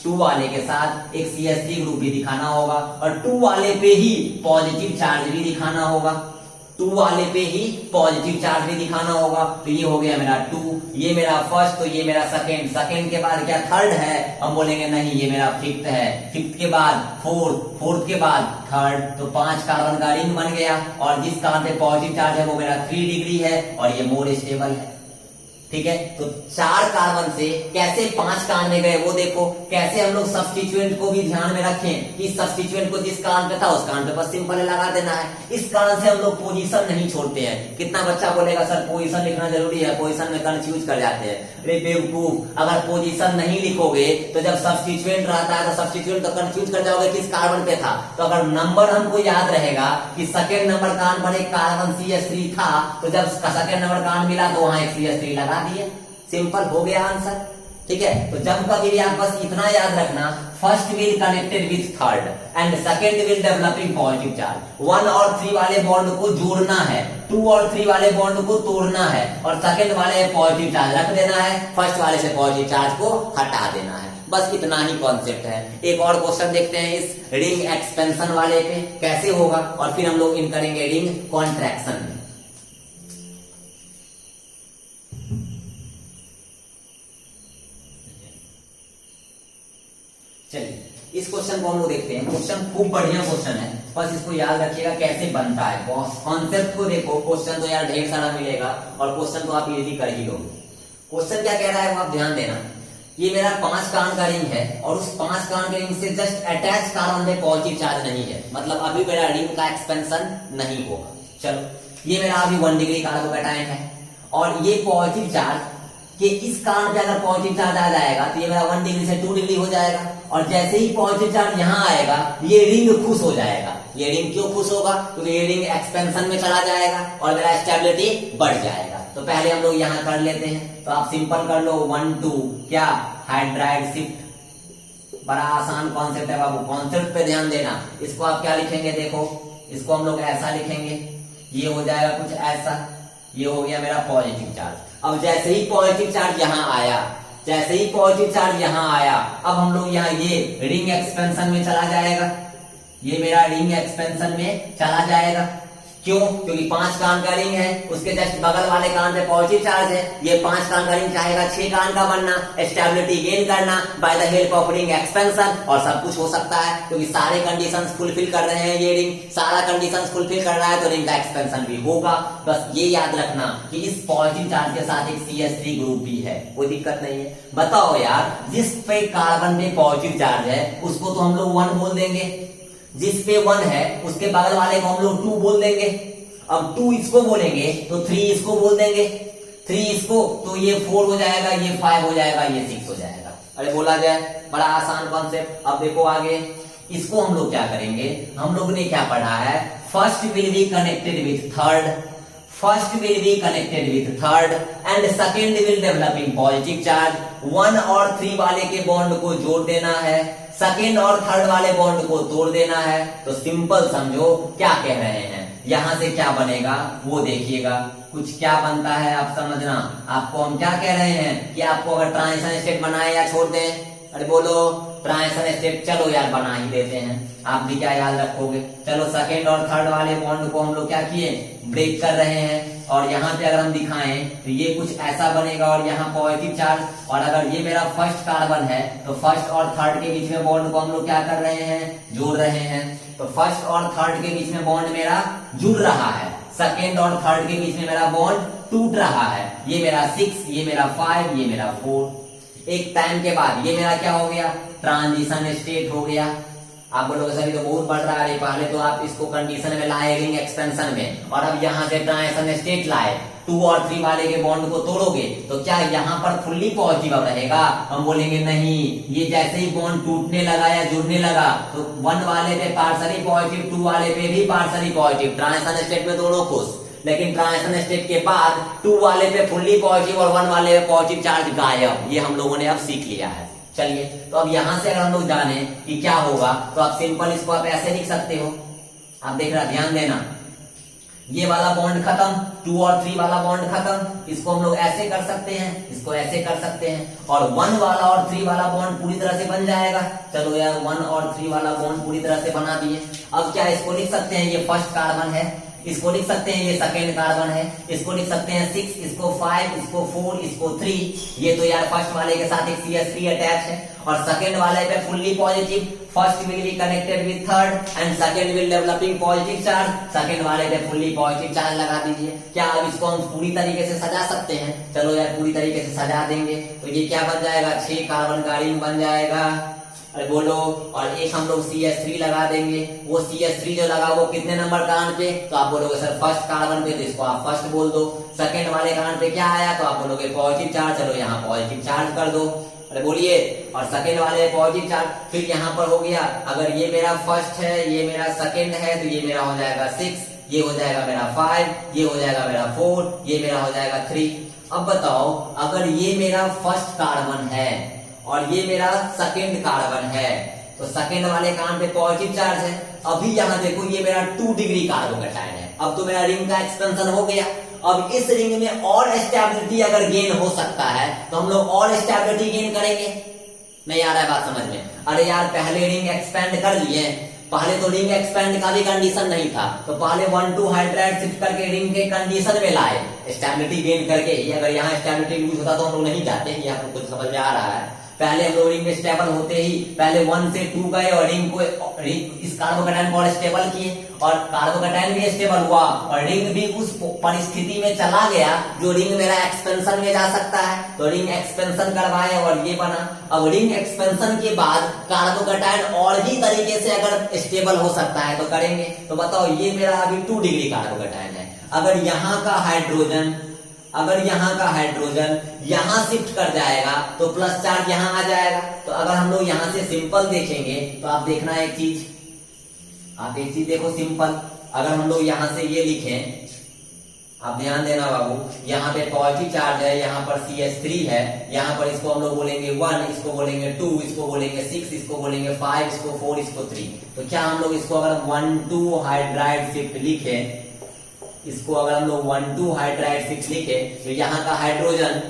2 वाले के साथ एक CH3 ग्रुप भी दिखाना होगा, और 2 वाले पे ही पॉजिटिव चार्ज भी दिखाना होगा। टू वाले पे ही पॉजिटिव चार्ज भी दिखाना होगा। तो ये हो गया मेरा 2, ये मेरा फर्स्ट, तो ये मेरा सेकेंड, सेकेंड के बाद क्या थर्ड है, हम बोलेंगे नहीं ये मेरा फिफ्थ है, फिफ्थ के बाद फोर्थ, फोर्थ के बाद थर्ड, तो 5 कार्बन का रिंग बन गया। और जिस कार्बन पे पॉजिटिव चार्ज है वो मेरा 3 डिग्री है और ये मोर स्टेबल है। ठीक है, तो 4 कार्बन से कैसे 5 कार्बन में गए वो देखो। कैसे हम लोग सब्स्टिट्यूएंट को भी ध्यान में रखें कि सब्स्टिट्यूएंट को जिस कार्बन पे था उस कार्बन पे बस सिंपल लगा देना है। इस कारण से हम लोग पोजीशन नहीं छोड़ते हैं। कितना बच्चा बोलेगा सर पोजीशन लिखना जरूरी है, पोजीशन में कंफ्यूज कर जाते हैं। अरे बेवकूफ, अगर पोजीशन नहीं लिखोगे तो जब सब्स्टिट्यूएंट रहता है तो सब्स्टिट्यूएंट तो कंफ्यूज कर जाओगे किस कार्बन पे था। तो अगर नंबर हमको याद रहेगा कि सेकेंड नंबर कार्बन पर एक कार्बन CH3 था, तो जब सेकेंड नंबर कार्बन मिला तो वहां एक CH3 लगा दिए, सिंपल हो गया आंसर। ठीक है, तो जब कभी भी आप बस इतना याद रखना, first will connected with third and second will developing positive charge. 1 और 3 वाले बॉन्ड को जोड़ना है, 2 और 3 वाले बॉन्ड को तोड़ना है और सेकेंड वाले पॉजिटिव चार्ज रख देना है, फर्स्ट वाले से पॉजिटिव चार्ज को हटा देना है। बस इतना ही कॉन्सेप्ट है। एक और क्वेश्चन देखते हैं इस रिंग एक्सपेंशन वाले पे कैसे होगा, और फिर हम लोग इन करेंगे रिंग कॉन्ट्रैक्शन में। चलिए इस क्वेश्चन को हम लोग देखते हैं। क्वेश्चन खूब बढ़िया क्वेश्चन है, बस इसको याद रखिएगा कैसे बनता है। कॉन्सेप्ट को देखो, क्वेश्चन तो यार ढेर सारा मिलेगा और क्वेश्चन तो आप इजी कर ही लोगे। क्वेश्चन क्या कह रहा है वो आप ध्यान देना। ये मेरा 5 कार्बन का रिंग है और उस 5 कार्बन के रिंग से जस्ट अटैच कार्बन में पॉजिटिव चार्ज नहीं है, मतलब अभी मेरा रिंग का एक्सपेंशन नहीं होगा। चलो ये मेरा अभी 1 डिग्री कार्बोकैटायन है और ये पॉजिटिव चार्ज कि इस कार्बन पे अगर पॉजिटिव चार्ज आ जाएगा तो ये मेरा 1 डिग्री से 2 डिग्री हो जाएगा, और जैसे ही पॉजिटिव चार्ज यहाँ आएगा ये रिंग खुश हो जाएगा। ये रिंग क्यों खुश होगा, क्योंकि ये रिंग एक्सपेंशन में चला जाएगा और मेरा स्टेबिलिटी बढ़ जाएगा। तो पहले हम लोग यहाँ कर लेते हैं, तो आप सिंपल कर लो 1 2 क्या हाइड्राइड शिफ्ट। बड़ा आसान कॉन्सेप्ट है बाबू, कॉन्सेप्ट पे ध्यान देना। इसको आप क्या लिखेंगे, देखो इसको हम लोग ऐसा लिखेंगे, ये हो जाएगा कुछ ऐसा, ये हो गया मेरा पॉजिटिव चार्ज। अब जैसे ही पॉजिटिव चार्ज यहाँ आया, जैसे ही पॉजिटिव चार्ज यहाँ आया, अब हम लोग यहाँ ये रिंग एक्सपेंशन में चला जाएगा, ये मेरा रिंग एक्सपेंशन में चला जाएगा। क्यों, क्योंकि 5 कार्बन का रिंग है, उसके जस्ट बगल वाले कार्बन पे पॉजिटिव चार्ज है। ये 5 कार्बन का रिंग चाहेगा 6 कार्बन का बनना, स्टेबिलिटी गेन करना by the help of ring expansion, और सब कुछ हो सकता है क्योंकि सारे कंडीशंस फुलफिल कर रहे हैं। ये रिंग सारा कंडीशंस फुलफिल कर रहा है तो रिंग का एक्सपेंशन भी होगा। बस ये याद रखना कि इस पॉजिटिव चार्ज के साथ एक CH3 ग्रुप भी है, कोई दिक्कत नहीं है। बताओ यार, जिस पे कार्बन में पॉजिटिव चार्ज है उसको तो हम लोग 1 बोल देंगे, जिस पे 1 है उसके बगल वाले को हम लोग 2 बोल देंगे। अब 2 इसको बोलेंगे तो 3 इसको बोल देंगे, 3 इसको, तो ये 4 हो जाएगा, ये 5 हो जाएगा, ये 6 हो जाएगा। अरे बोला जाए, बड़ा आसान कॉन्सेप्ट। अब देखो आगे इसको हम लोग क्या करेंगे, हम लोग ने क्या पढ़ा है, first will be connected with third, first will be connected with third and second will developing positive charge. 1 और 3 वाले के बॉन्ड को जोड़ देना है, सेकेंड और थर्ड वाले बॉन्ड को तोड़ देना है। तो सिंपल समझो क्या कह रहे हैं, यहां से क्या बनेगा वो देखिएगा। कुछ क्या बनता है आप समझना। आपको हम क्या कह रहे हैं कि आपको अगर ट्रांजिशन स्टेट बनाए या छोड़ दें, अरे बोलो ट्रांजिशन स्टेट, चलो यार बना ही देते हैं, आप भी क्या याद रखोगे। चलो सेकेंड और थर्ड वाले बॉन्ड को हम लोग क्या किए, ब्रेक कर रहे हैं, और यहाँ पे अगर हम दिखाएं तो ये कुछ ऐसा बनेगा और यहाँ पॉजिटिव चार्ज, और अगर ये मेरा फर्स्ट कार्बन है तो फर्स्ट और थर्ड के बीच में बॉन्ड को हम लोग क्या कर रहे हैं, जोड़ रहे हैं। तो फर्स्ट और थर्ड के बीच में बॉन्ड मेरा जुड़ रहा है, सेकेंड और थर्ड के बीच में मेरा बॉन्ड टूट रहा है। ये मेरा 6, ये मेरा 5, ये मेरा 4। एक टाइम के बाद ये मेरा क्या हो गया, ट्रांजिशन स्टेट हो गया। आप बोलोगे सर ये तो बहुत बढ़ रहा है, पहले तो आप इसको कंडीशन में लाए रिंग एक्सपेंशन में, और अब यहाँ से ट्रांजिशन स्टेट लाए, 2 और 3 वाले के बॉन्ड को तोड़ोगे तो क्या यहाँ पर फुल्ली पॉजिटिव रहेगा, हम बोलेंगे नहीं। ये जैसे ही बॉन्ड टूटने लगा या जुड़ने लगा तो 1 वाले पे पार्सली पॉजिटिव, 2 वाले पे भी पार्सली पॉजिटिव, ट्रांजिशन स्टेट में दोनों खुश। लेकिन ट्रांजिशन स्टेट के बाद 2 वाले पे फुल्ली पॉजिटिव और 1 वाले पे पॉजिटिव चार्ज गायब। ये हम लोगों ने अब सीख लिया है। चलिए तो अब यहां से अगर हम लोग जाने कि क्या होगा तो आप सिंपल इसको आप ऐसे लिख सकते हो। आप देख रहा, ध्यान देना, ये वाला बॉन्ड खत्म, 2 और 3 वाला बॉन्ड खत्म, इसको हम लोग ऐसे कर सकते हैं, इसको ऐसे कर सकते हैं, और 1 वाला और 3 वाला बॉन्ड पूरी तरह से बन जाएगा। चलो यार 1 और 3 वाला बॉन्ड पूरी तरह से बना दिए। अब क्या इसको लिख सकते हैं, ये फर्स्ट कार्बन है, इसको लिख सकते हैं ये सेकेंड कार्बन है, इसको लिख सकते हैं 6, इसको 5, इसको 4, इसको 3। ये तो यार फर्स्ट वाले के साथ एक CH3 अटैच है और सेकेंड वाले पे fully positive, first will be connected with third and second will developing positive charge, second वाले पे फुल्ली पॉजिटिव चार्ज लगा दीजिए। क्या अब इसको हम पूरी तरीके से सजा सकते हैं? चलो यार पूरी तरीके से सजा देंगे तो ये क्या बन जाएगा, 6 कार्बन का रिंग बन जाएगा। अरे बोलो, और एक हम लोग CH3 लगा देंगे। वो CH3 जो लगा वो कितने नंबर कान पे? तो आप बोलोगे सर फर्स्ट कार्बन पे, तो इसको आप फर्स्ट बोल दो। सेकंड वाले कान पे क्या आया? तो आप बोलोगे पॉजिटिव चार्ज, चलो यहाँ पॉजिटिव चार्ज कर दो। अरे बोलिए, और सेकंड वाले पॉजिटिव चार्ज। फिर यहाँ पर हो गया, अगर ये मेरा फर्स्ट है, ये मेरा सेकंड है, तो ये मेरा हो जाएगा 6, ये हो जाएगा मेरा 5, ये हो जाएगा मेरा 4, ये मेरा हो जाएगा 3। अब बताओ, अगर ये मेरा फर्स्ट कार्बन है और ये मेरा सेकेंड कार्बन है, तो सेकेंड वाले कार्बन पे पॉजिटिव चार्ज है। अभी यहाँ देखो ये मेरा 2 डिग्री कार्बोकैटायन है। अब तो मेरा रिंग का एक्सपेंशन हो गया। अब इस रिंग में और स्टेबिलिटी अगर गेन हो सकता है तो हम लोग और स्टेबिलिटी गेन करेंगे। नहीं आ रहा है बात समझ में? अरे यार पहले रिंग एक्सपेंड कर लिए, पहले तो रिंग एक्सपेंड का भी कंडीशन नहीं था, तो पहले 1,2 हाइड्राइड शिफ्ट करके रिंग के कंडीशन में लाए स्टेबिलिटी गेन करके ही। अगर यहाँ स्टेबिलिटी यूज होता तो हम लोग नहीं जाते। ये आपको कुछ समझ में आ रहा है? पहले हम लोग रिंग में स्टेबल होते ही पहले 1 से 2 गए और रिंग को इस कार्बोकैटायन को स्टेबल किए और कार्बोकैटायन भी स्टेबल हुआ और रिंग भी उस परिस्थिति में चला गया जो रिंग मेरा एक्सपेंशन में जा सकता है, तो रिंग एक्सपेंशन करवाए और ये बना। अब रिंग एक्सपेंशन के बाद कार्बोकैटायन और भी तरीके से अगर स्टेबल हो सकता है तो करेंगे। तो बताओ ये मेरा अभी 2 डिग्री कार्बोकैटायन है। अगर यहाँ का हाइड्रोजन यहाँ शिफ्ट कर जाएगा तो प्लस चार्ज यहाँ आ जाएगा। तो अगर हम लोग यहाँ से सिंपल देखेंगे तो आप देखना एक चीज, आप एक चीज देखो सिंपल। अगर हम लोग यहाँ से ये लिखें, आप ध्यान देना बाबू, यहाँ पे पॉजिटिव चार्ज है, यहाँ पर CH3 है, यहाँ पर इसको हम लोग बोलेंगे 1, इसको बोलेंगे 2, इसको बोलेंगे 6, इसको बोलेंगे 5, इसको 4, इसको 3। तो क्या हम लोग इसको अगर 1,2 हाइड्राइड शिफ्ट लिखे, इसको अगर हम लोग 1,2 हाइड्राइड शिफ्ट लिखे तो यहाँ का हाइड्रोजन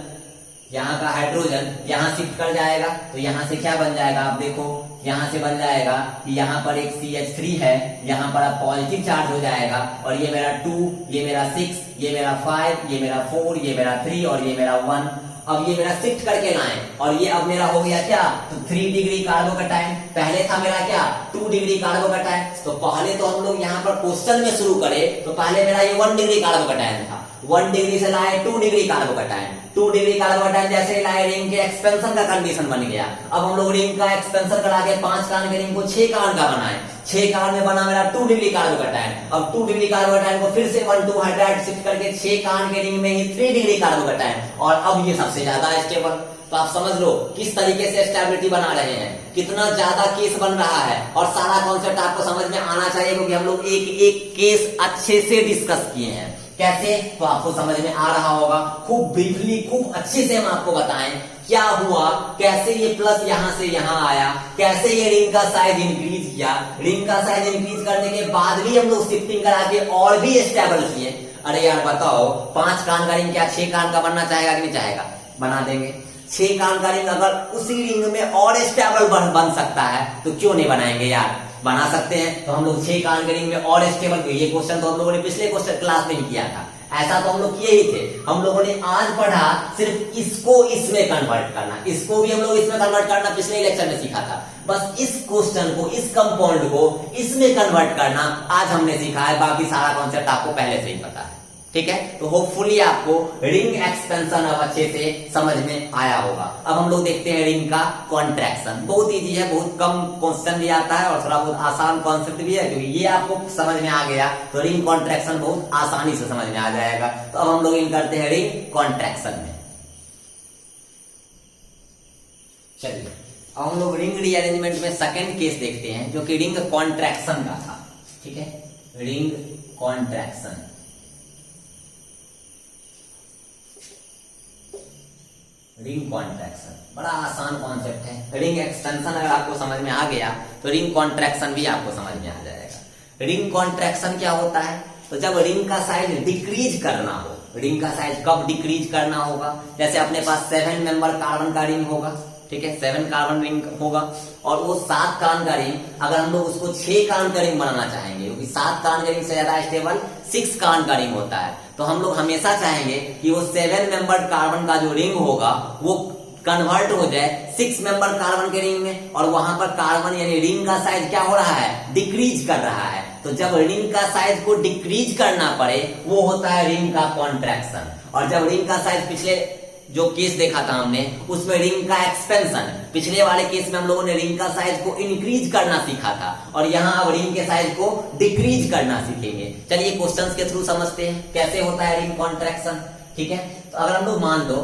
यहाँ शिफ्ट कर जाएगा। तो यहाँ से क्या बन जाएगा आप देखो, यहाँ से बन जाएगा कि यहाँ पर एक CH3 है, यहाँ पर अब पॉजिटिव चार्ज हो जाएगा और ये मेरा 2, ये मेरा 6, ये मेरा 5, ये मेरा 4, ये मेरा 3 और ये मेरा 1। अब ये मेरा शिफ्ट करके लाए और ये अब मेरा हो गया क्या, तो 3 डिग्री कार्बोकैटायन। पहले था मेरा क्या, 2 डिग्री कार्बोकैटायन। तो पहले तो हम लोग यहाँ पर क्वेश्चन में शुरू करें तो पहले मेरा ये 1 डिग्री कार्बोकैटायन था, 1 डिग्री से लाए 2 डिग्री कार्बोकैटायन, 2 डिग्री कार्बोकैटायन जैसे लाए रिंग के एक्सपेंशन का कंडीशन बन गया। अब हम लोग रिंग का एक्सपेंशन करा के 5 कार्बन के रिंग को 6 कार्बन का बनाए, 6 कार्बन में बना मेरा 2 डिग्री कार्बोकैटायन। अब 2 डिग्री कार्बोकैटायन को फिर से 1,2 हाइड्राइड शिफ्ट करके 6 कार्बन के रिंग में ही 3 डिग्री कार्बोकैटायन और अब ये सबसे ज्यादा स्टेबल। तो आप समझ लो किस तरीके से स्टेबिलिटी बना रहे हैं, कितना ज्यादा केस बन रहा है और सारा कॉन्सेप्ट आपको समझ में आना चाहिए क्योंकि हम लोग एक एक केस अच्छे से डिस्कस किए हैं। कैसे, तो आपको समझ में आ रहा होगा। खूब ब्रीफली, खूब अच्छे से हम आपको बताएं क्या हुआ, कैसे ये प्लस यहां से यहां आया, कैसे ये रिंग का साइज इंक्रीज किया, रिंग का साइज इंक्रीज करने के बाद भी हम लोग शिफ्टिंग करा के और भी स्टेबल किए। अरे यार बताओ, 5 कान का रिंग क्या 6 कान का बनना चाहेगा कि नहीं चाहेगा? बना देंगे। 6 कान का रिंग अगर उसी रिंग में और स्टेबल बन सकता है तो क्यों नहीं बनाएंगे यार, बना सकते हैं। तो हम लोग 6 कान के रिंग में और स्टेबल, ये क्वेश्चन तो हम लोगों ने पिछले क्वेश्चन क्लास में ही किया था, ऐसा तो हम लोग किए ही थे। हम लोगों ने आज पढ़ा सिर्फ इसको इसमें कन्वर्ट करना, इसको भी हम लोग इसमें कन्वर्ट करना पिछले लेक्चर में सीखा था। बस इस क्वेश्चन को, इस कंपाउंड को इसमें कन्वर्ट करना आज हमने सीखा है, बाकी सारा कॉन्सेप्ट आपको पहले से ही पता है। ठीक है, तो होपफुली आपको रिंग एक्सपेंशन अब अच्छे से समझ में आया होगा। अब हम लोग देखते हैं रिंग का कॉन्ट्रैक्शन। बहुत इजी है, बहुत कम क्वेश्चन भी आता है और थोड़ा बहुत आसान कॉन्सेप्ट भी है, क्योंकि ये आपको समझ में आ गया तो रिंग कॉन्ट्रैक्शन बहुत आसानी से समझ में आ जाएगा। तो अब हम लोग इन करते हैं रिंग कॉन्ट्रैक्शन में। चलिए अब हम लोग रिंग रीअरेंजमेंट में सेकेंड केस देखते हैं जो कि रिंग कॉन्ट्रैक्शन का था। ठीक है, रिंग कॉन्ट्रैक्शन। रिंग कॉन्ट्रैक्शन बड़ा आसान कॉन्सेप्ट है। रिंग एक्सटेंशन अगर आपको समझ में आ गया तो रिंग कॉन्ट्रैक्शन भी आपको समझ में आ जाएगा। रिंग कॉन्ट्रैक्शन क्या होता है, तो जब रिंग का साइज डिक्रीज करना हो। रिंग का साइज कब डिक्रीज करना होगा, जैसे अपने पास 7 मेंबर कार्बन का रिंग होगा, ठीक है, 7 कार्बन रिंग होगा। और वो 7 कार्बन का रिंग अगर हम लोग उसको 6 कार्बन का रिंग बनाना चाहेंगे, क्योंकि 7 कार्बन का रिंग से ज्यादा स्टेबल 6 कार्बन का रिंग होता है, तो हम लोग हमेशा चाहेंगे कि वो 7 मेंबर्ड कार्बन का जो रिंग होगा वो कन्वर्ट हो जाए 6 मेंबर कार्बन के रिंग में, और वहां पर कार्बन यानी रिंग का साइज क्या हो रहा है, डिक्रीज कर रहा है। तो जब रिंग का साइज को डिक्रीज करना पड़े वो होता है रिंग का कॉन्ट्रैक्शन। और जब रिंग का साइज पिछले जो केस देखा था हमने उसमें रिंग का एक्सपेंशन, पिछले वाले केस में हम लोगों ने रिंग का साइज को इंक्रीज करना सीखा था, और यहाँ अब रिंग के साइज को डिक्रीज करना सीखेंगे। चलिए क्वेश्चंस के थ्रू समझते हैं कैसे होता है रिंग कॉन्ट्रैक्शन। ठीक है, तो अगर हम लोग मान लो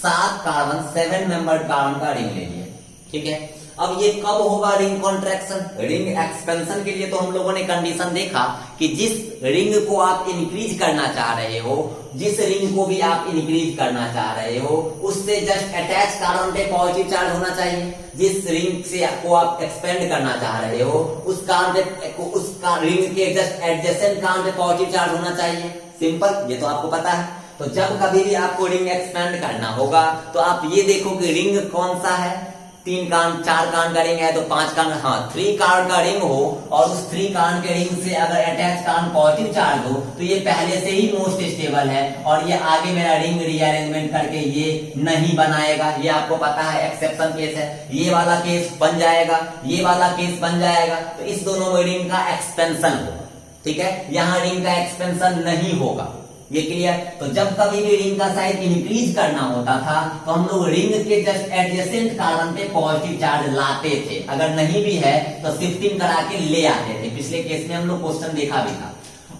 7 कार्बन 7 मेंबर्ड कार्बन का रिंग ले लिए, ठीक है, अब ये कब होगा रिंग कॉन्ट्रैक्शन, रिंग एक्सपेंशन के लिए तो हम लोगों ने कंडीशन देखा कि जिस रिंग को आप इंक्रीज करना चाह रहे हो, जिस रिंग को भी आप इंक्रीज करना चाह रहे हो उससे जस्ट अटैच कार्बन पे पॉजिटिव चार्ज होना चाहिए। जिस रिंग से को आप एक्सपेंड करना चाह रहे हो उस कार्बन पे, उस रिंग के जस्ट एडजेसेंट कार्बन पे पॉजिटिव चार्ज होना चाहिए। सिंपल, ये तो आपको पता है। तो जब कभी भी आपको रिंग एक्सपेंड करना होगा तो आप ये देखो कि रिंग कौन सा है, 3 कार्बन 4 कार्बन का रिंग है तो 5 कार्बन, हाँ 3 कार्बन का रिंग हो और उस 3 कार्बन के रिंग से अगर अटैच कार्बन पॉजिटिव चार्ज हो तो ये पहले से ही मोस्ट स्टेबल है, और ये आगे मेरा रिंग रीअरेंजमेंट करके ये नहीं बनाएगा। ये आपको पता है एक्सेप्शन केस है, ये वाला केस बन जाएगा, ये वाला केस बन जाएगा। तो इस दोनों में रिंग का एक्सपेंशन होगा, ठीक है, यहाँ रिंग का एक्सपेंशन नहीं होगा। ये क्लियर। तो जब कभी भी रिंग का साइज इंक्रीज करना होता था तो हम लोग रिंग के जस्ट एडजेसेंट कार्बन पे पॉजिटिव चार्ज लाते थे, अगर नहीं भी है तो शिफ्टिंग करा के ले आते थे। पिछले केस में हम लोग क्वेश्चन देखा भी था।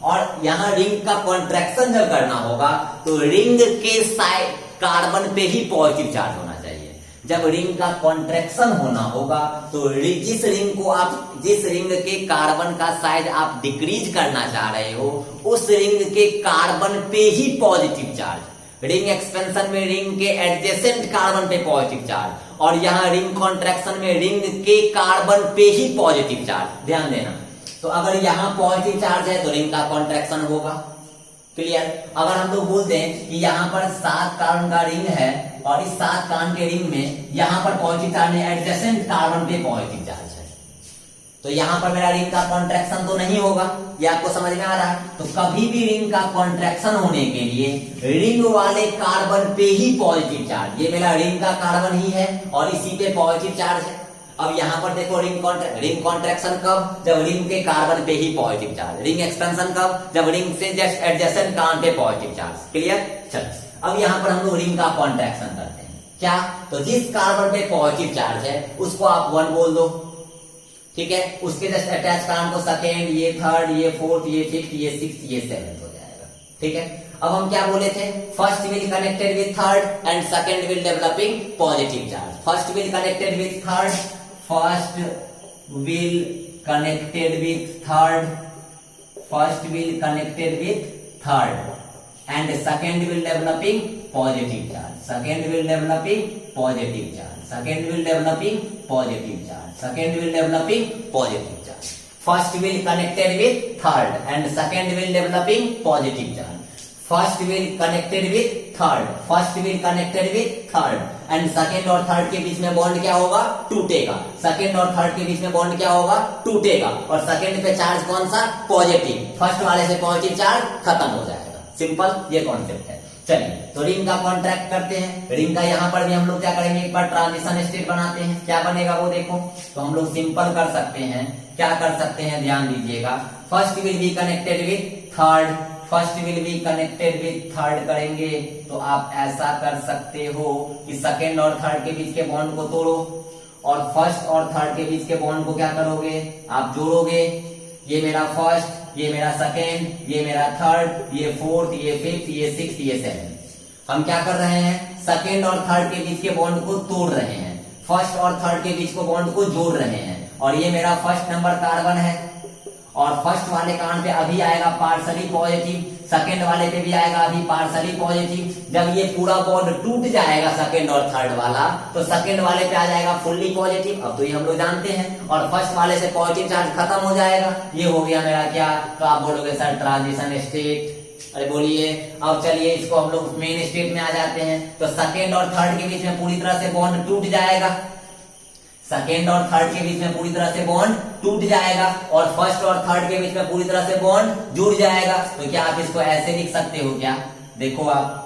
और यहाँ रिंग का कॉन्ट्रैक्शन जब करना होगा तो रिंग के साइड कार्बन पे ही पॉजिटिव चार्ज होना चाहिए। जब रिंग का कॉन्ट्रैक्शन होना होगा तो जिस रिंग के कार्बन का साइज आप डिक्रीज करना चाह रहे हो उस रिंग के कार्बन पे ही पॉजिटिव चार्ज। रिंग एक्सपेंशन में रिंग के एडजेसेंट कार्बन पे पॉजिटिव चार्ज, और यहाँ रिंग कॉन्ट्रैक्शन में रिंग के कार्बन पे ही पॉजिटिव चार्ज। ध्यान देना, तो अगर यहाँ पॉजिटिव चार्ज है तो रिंग का कॉन्ट्रैक्शन होगा। क्लियर। अगर हम लोग बोलते हैं कि यहाँ पर 7 कार्बन का रिंग है और इस 7 कार्बन के रिंग में यहाँ पर पॉजिटिव चार्ज है, एडजेसेंट कार्बन पे पॉजिटिव चार्ज है, तो यहाँ पर मेरा रिंग का कॉन्ट्रैक्शन तो नहीं होगा। ये आपको समझ में आ रहा है। तो कभी भी रिंग का कॉन्ट्रैक्शन होने के लिए रिंग वाले कार्बन पे ही पॉजिटिव चार्ज, ये मेरा रिंग का कार्बन ही है और इसी पे पॉजिटिव चार्ज है। अब यहाँ पर देखो रिंग कॉन्ट्रैक्शन कब, जब रिंग के कार्बन पे ही पॉजिटिव चार्ज। रिंग एक्सपेंशन कब, जब रिंग से जस्ट एडजेसेंट कार्बन पे पॉजिटिव चार्ज। क्लियर। चलो अब यहाँ पर हम लोग रिंग का कॉन्ट्रैक्शन करते हैं। क्या, तो जिस कार्बन पे पॉजिटिव चार्ज है उसको आप 1 बोल दो, ठीक है, उसके जस्ट अटैच कार्बन को सेकेंड, ये थर्ड, ये फोर्थ, ये फिफ्थ, ये सिक्स्थ, ये सेवेंथ हो जाएगा। ठीक है। अब हम क्या बोले थे, first will connected with third and second will developing positive charge. First will connected with third, first will connected with third, first will connected with third and second will developing positive charge, second will developing positive charge, second will developing positive charge, second will developing positive charge. First will connected with third and second will developing positive charge. First will connected with third, first will connected with third and second और third के बीच में bond क्या होगा, टूटेगा। Second और third के बीच में bond क्या होगा, टूटेगा। और सेकंड पे चार्ज कौन सा, पॉजिटिव। फर्स्ट वाले से पॉजिटिव चार्ज खत्म हो जाएगा। सिंपल, ये कॉन्सेप्ट है। चलिए तो रिंग का कॉन्ट्रैक्ट करते हैं। रिंग का यहाँ पर भी हम लोग क्या करेंगे, एक बार ट्रांजिशन स्टेट बनाते हैं। क्या बनेगा वो देखो। तो हम लोग सिंपल कर सकते हैं, क्या कर सकते हैं, ध्यान दीजिएगा। First will be connected with third, first will be connected with third करेंगे तो आप ऐसा कर सकते हो कि सेकेंड और थर्ड के बीच के बॉन्ड को तोड़ो और फर्स्ट और थर्ड के बीच के बॉन्ड को क्या करोगे, आप जोड़ोगे। ये मेरा फर्स्ट, ये मेरा सेकेंड, ये मेरा थर्ड, ये फोर्थ, ये फिफ्थ, ये सिक्स्थ, ये सेवेंथ। हम क्या कर रहे हैं, सेकेंड और थर्ड के बीच के बॉन्ड को तोड़ रहे हैं, फर्स्ट और थर्ड के बीच को बॉन्ड को जोड़ रहे हैं। और ये मेरा फर्स्ट नंबर कार्बन है और फर्स्ट वाले कार्बन पे अभी आएगा पार्सली पॉजिटिव, सेकेंड वाले पे भी आएगा अभी पार्सली पॉजिटिव। जब ये पूरा बॉन्ड टूट जाएगा सेकेंड और थर्ड वाला तो सेकेंड वाले पे आ जाएगा फुल्ली पॉजिटिव। अब तो ये हम लोग जानते हैं। और फर्स्ट वाले से पॉजिटिव चार्ज खत्म हो जाएगा। ये हो गया मेरा क्या, तो आप बोलोगे सर ट्रांजिशन स्टेट। अरे बोलिए। अब चलिए इसको हम लोग मेन स्टेट में आ जाते हैं, तो सेकेंड और थर्ड के बीच में पूरी तरह से बॉन्ड टूट जाएगा, सेकेंड और थर्ड के बीच में पूरी तरह से बॉन्ड टूट जाएगा, और फर्स्ट और थर्ड के बीच में पूरी तरह से बॉन्ड जुड़ जाएगा। तो क्या आप इसको ऐसे लिख सकते हो? क्या देखो आप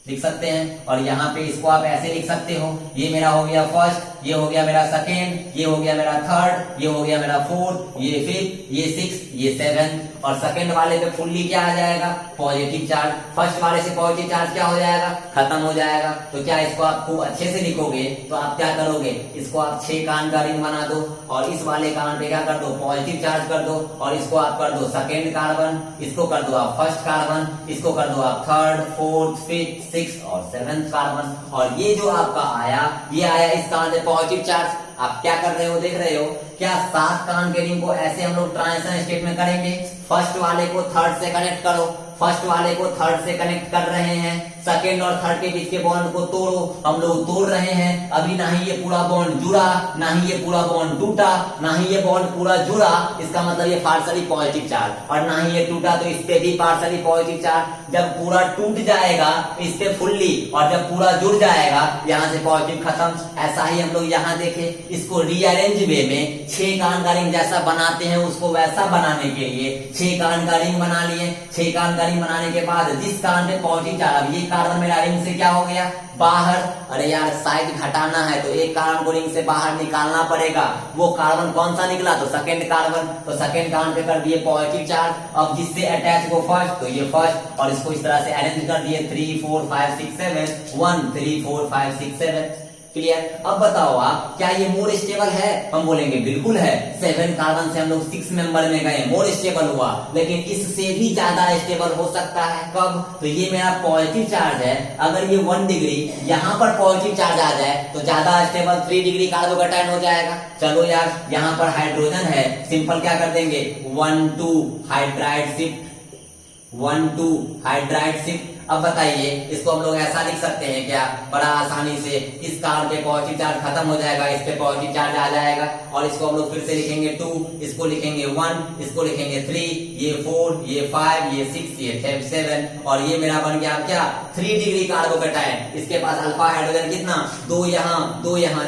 लिख सकते हैं, और यहाँ पे इसको आप ऐसे लिख सकते हो, ये मेरा हो गया फर्स्ट, ये हो गया मेरा सेकेंड, ये हो गया मेरा थर्ड, ये हो गया मेरा फोर्थ, ये फिफ्थ, ये सिक्स, ये सेवन, और सेकेंड वाले पे फुल्ली क्या आ जाएगा? Positive charge. फर्स्ट वाले से पॉजिटिव चार्ज क्या हो जाएगा? खत्म हो जाएगा। तो क्या इसको आप खूब अच्छे से लिखोगे तो आप क्या करोगे? इसको आप 6 कान का रिंग बना दो, और इस वाले कान पे क्या कर दो? पॉजिटिव चार्ज कर दो, और इसको आप कर दो सेकेंड कार्बन, इसको कर दो आप फर्स्ट कार्बन, इसको कर दो आप थर्ड, फोर्थ, फिफ्थ, सिक्स और सेवेंथ कार्बन। और ये जो आपका आया, ये आया इस कान से पॉजिटिव चार्ज। आप क्या कर रहे हो? देख रहे हो क्या? 7 कान के रिंग को ऐसे हम लोग ट्रांजिशन स्टेट में करेंगे। फर्स्ट वाले को थर्ड से कनेक्ट करो, फर्स्ट वाले को थर्ड से कनेक्ट कर रहे हैं, सेकेंड और थर्ड के बीच के बॉन्ड को तोड़ो, हम लोग तोड़ रहे हैं। अभी ना ही ये पूरा बॉन्ड जुड़ा, ना ही ये पूरा बॉन्ड टूटा, ना ही ये बॉन्ड पूरा जुड़ा, इसका मतलब ये पार्शली पॉजिटिव चार्ज, और ना ही ये टूटा तो इस पे भी पार्शली पॉजिटिव चार्ज। जब पूरा टूट जाएगा इस पे फुल्ली, और जब पूरा जुड़ जाएगा यहाँ से पॉजिटिव खत्म। ऐसा ही हम लोग यहाँ देखें, इसको रीअरेंज वे में 6 कान का रिंग जैसा बनाते हैं, उसको वैसा बनाने के लिए 6 कान का रिंग बना लिए। 6 कान का रिंग बनाने के बाद जिस कान पे पॉजिटिव चार्ज, अब ये कार्बन मेरा रिंग से क्या हो गया? बाहर। अरे यार साइड घटाना है तो एक कार्बन को रिंग से बाहर निकालना पड़ेगा। वो कार्बन कौन सा निकला? तो सेकेंड कार्बन। तो सेकेंड कार्बन पे कर दिए पॉजिटिव चार्ज। अब जिससे अटैच वो फर्स्ट, तो ये फर्स्ट, और इसको इस तरह से अरेंज कर दिए 3 4 5 6 7 1 3 4 5 6 7। क्लियर? अब बताओ आप, क्या ये मोर स्टेबल है? हम बोलेंगे बिल्कुल है। 7 कार्बन से हम लोग 6 मेंबर में गए, मोर स्टेबल हुआ, लेकिन इससे भी ज्यादा स्टेबल हो सकता है। कब? तो ये मेरा पॉजिटिव चार्ज है, अगर ये 1 डिग्री यहाँ पर पॉजिटिव चार्ज आ जाए तो ज्यादा स्टेबल 3 डिग्री कार्बोकैटायन हो जाएगा। चलो यार, यहाँ पर हाइड्रोजन है, सिंपल क्या कर देंगे? 1 2 हाइड्राइड शिफ्ट, 1 2 हाइड्राइड शिफ्ट। अब बताइए, इसको हम लोग ऐसा लिख सकते हैं क्या? बड़ा आसानी से, इस कार्बन पे पॉजिटिव चार्ज खत्म हो जाएगा, इस पे पॉजिटिव चार्ज आ जाएगा, और इसको हम लोग फिर से लिखेंगे 2, इसको लिखेंगे 1, इसको लिखेंगे 3, ये 4, ये 5, ये 6, ये 7, और ये मेरा बन गया क्या? 3 डिग्री कार्बोकैटायन। इसके पास अल्फा हाइड्रोजन कितना? 2 यहाँ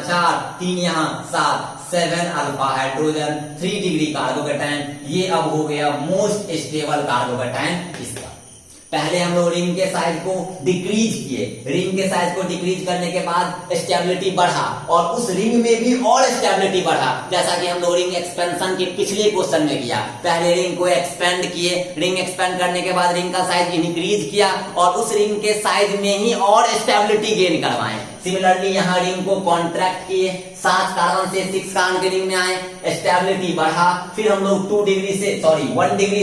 4, 3 यहाँ 7, 7 अल्फा हाइड्रोजन, 3 डिग्री कार्बोकैटायन। ये अब हो गया मोस्ट स्टेबल कार्बोकैटायन इसका। पहले हम लोग रिंग के साइज को डिक्रीज किए, रिंग के साइज को डिक्रीज करने के बाद स्टेबिलिटी बढ़ा, और उस रिंग में भी और स्टेबिलिटी बढ़ा, जैसा कि हम लोग रिंग एक्सपेंशन के पिछले क्वेश्चन में किया। पहले रिंग को एक्सपेंड किए, रिंग एक्सपेंड करने के बाद रिंग का साइज इंक्रीज किया, और उस रिंग के साइज में ही और स्टेबिलिटी गेन करवाए। सिमिलरली यहाँ रिंग को कॉन्ट्रैक्ट किए, 7 कार्बन से 6 कार्बन के रिंग में आए, स्टेबिलिटी बढ़ा। फिर हम लोग 1 डिग्री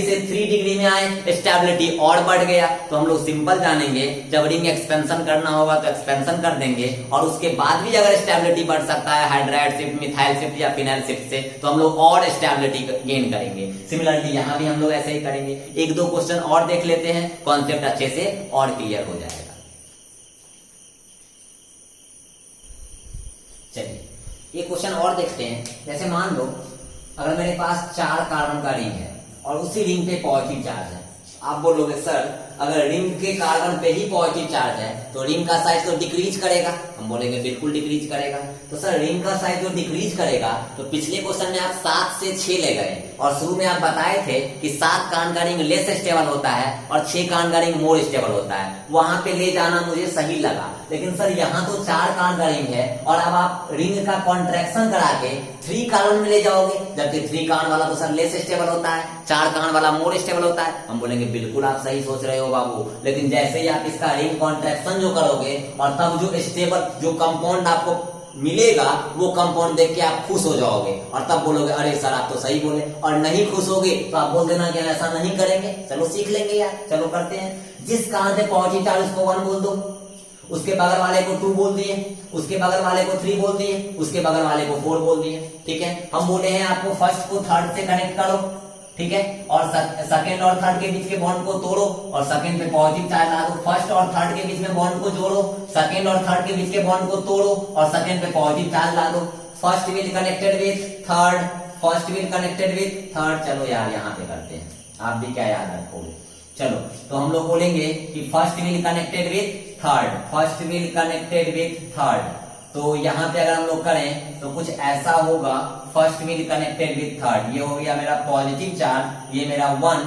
से 3 डिग्री में आए, स्टेबिलिटी और बढ़ गया। तो हम लोग सिंपल जानेंगे, जब रिंग एक्सपेंशन करना होगा तो एक्सपेंशन कर देंगे, और उसके बाद भी अगर स्टेबिलिटी बढ़ सकता है हाइड्राइड शिफ्ट, मिथाइल शिफ्ट या फिनाइल शिफ्ट से, तो हम लोग और स्टेबिलिटी गेन करेंगे। सिमिलरली यहाँ भी हम लोग ऐसे ही करेंगे। 1-2 क्वेश्चन और देख लेते हैं, कॉन्सेप्ट अच्छे से और क्लियर हो जाएगा। चलिए एक क्वेश्चन और देखते हैं। जैसे मान लो अगर मेरे पास 4 कार्बन का रिंग है और उसी रिंग पे पॉजिटिव चार्ज है। आप बोलोगे सर अगर रिंग के कार्बन पे ही पॉजिटिव चार्ज है तो रिंग का साइज तो डिक्रीज करेगा। हम बोलेंगे बिल्कुल डिक्रीज करेगा। तो सर रिंग का साइज जो डिक्रीज करेगा, तो पिछले क्वेश्चन में आप 7 से 6 ले गए, और शुरू में आप बताए थे कि 7 कान का रिंग लेस स्टेबल होता है और 6 कान का रिंग मोर स्टेबल होता है। वहां पे ले जाना मुझे सही लगा, लेकिन सर यहाँ तो 4 कान का रिंग है और अब आप रिंग का कॉन्ट्रैक्शन करा के 3 कार्बन में ले जाओगे, जबकि 3 कान वाला तो सर लेस स्टेबल होता है, 4 कान वाला मोर स्टेबल होता है। हम बोलेंगे बिल्कुल आप सही सोच रहे हो बाबू, लेकिन जैसे ही आप इसका रिंग कॉन्ट्रैक्शन जो करोगे और तब जो स्टेबल जो कंपाउंड आपको मिलेगा वो कंपाउंड देख के आप खुश हो जाओगे और तब बोलोगे अरे सर आप तो सही बोले। और नहीं खुश होगे तो आप बोल देना कि ऐसा नहीं करेंगे, चलो सीख लेंगे यार, चलो करते हैं। जिस कान से पॉजिटिव चार्ज उसको 1 बोल दो, उसके बगल वाले को 2 बोल दिए, उसके बगल वाले को 3 बोल दिए, उसके बगल वाले को 4 बोल दिए। ठीक है, हम बोले हैं आपको फर्स्ट को थर्ड से कनेक्ट करो, ठीक है, और सेकंड और थर्ड के बीच के बॉन्ड को तोड़ो और सेकंड पे पॉजिटिव चार्ज ला दो। फर्स्ट और थर्ड के बीच में बॉन्ड को जोड़ो, सेकंड और थर्ड के बीच के बॉन्ड को तोड़ो और सेकंड पे पॉजिटिव चार्ज ला दो। First will connected with third, first will connected with third. चलो यार यहाँ पे करते हैं, आप भी क्या याद रखोगे। चलो तो हम लोग बोलेंगे कि first wheel connected with third, first wheel connected with third. तो यहाँ पे अगर हम लोग करें तो कुछ ऐसा होगा, first wheel connected with third, ये हो गया मेरा पॉजिटिव चार्ज, ये मेरा 1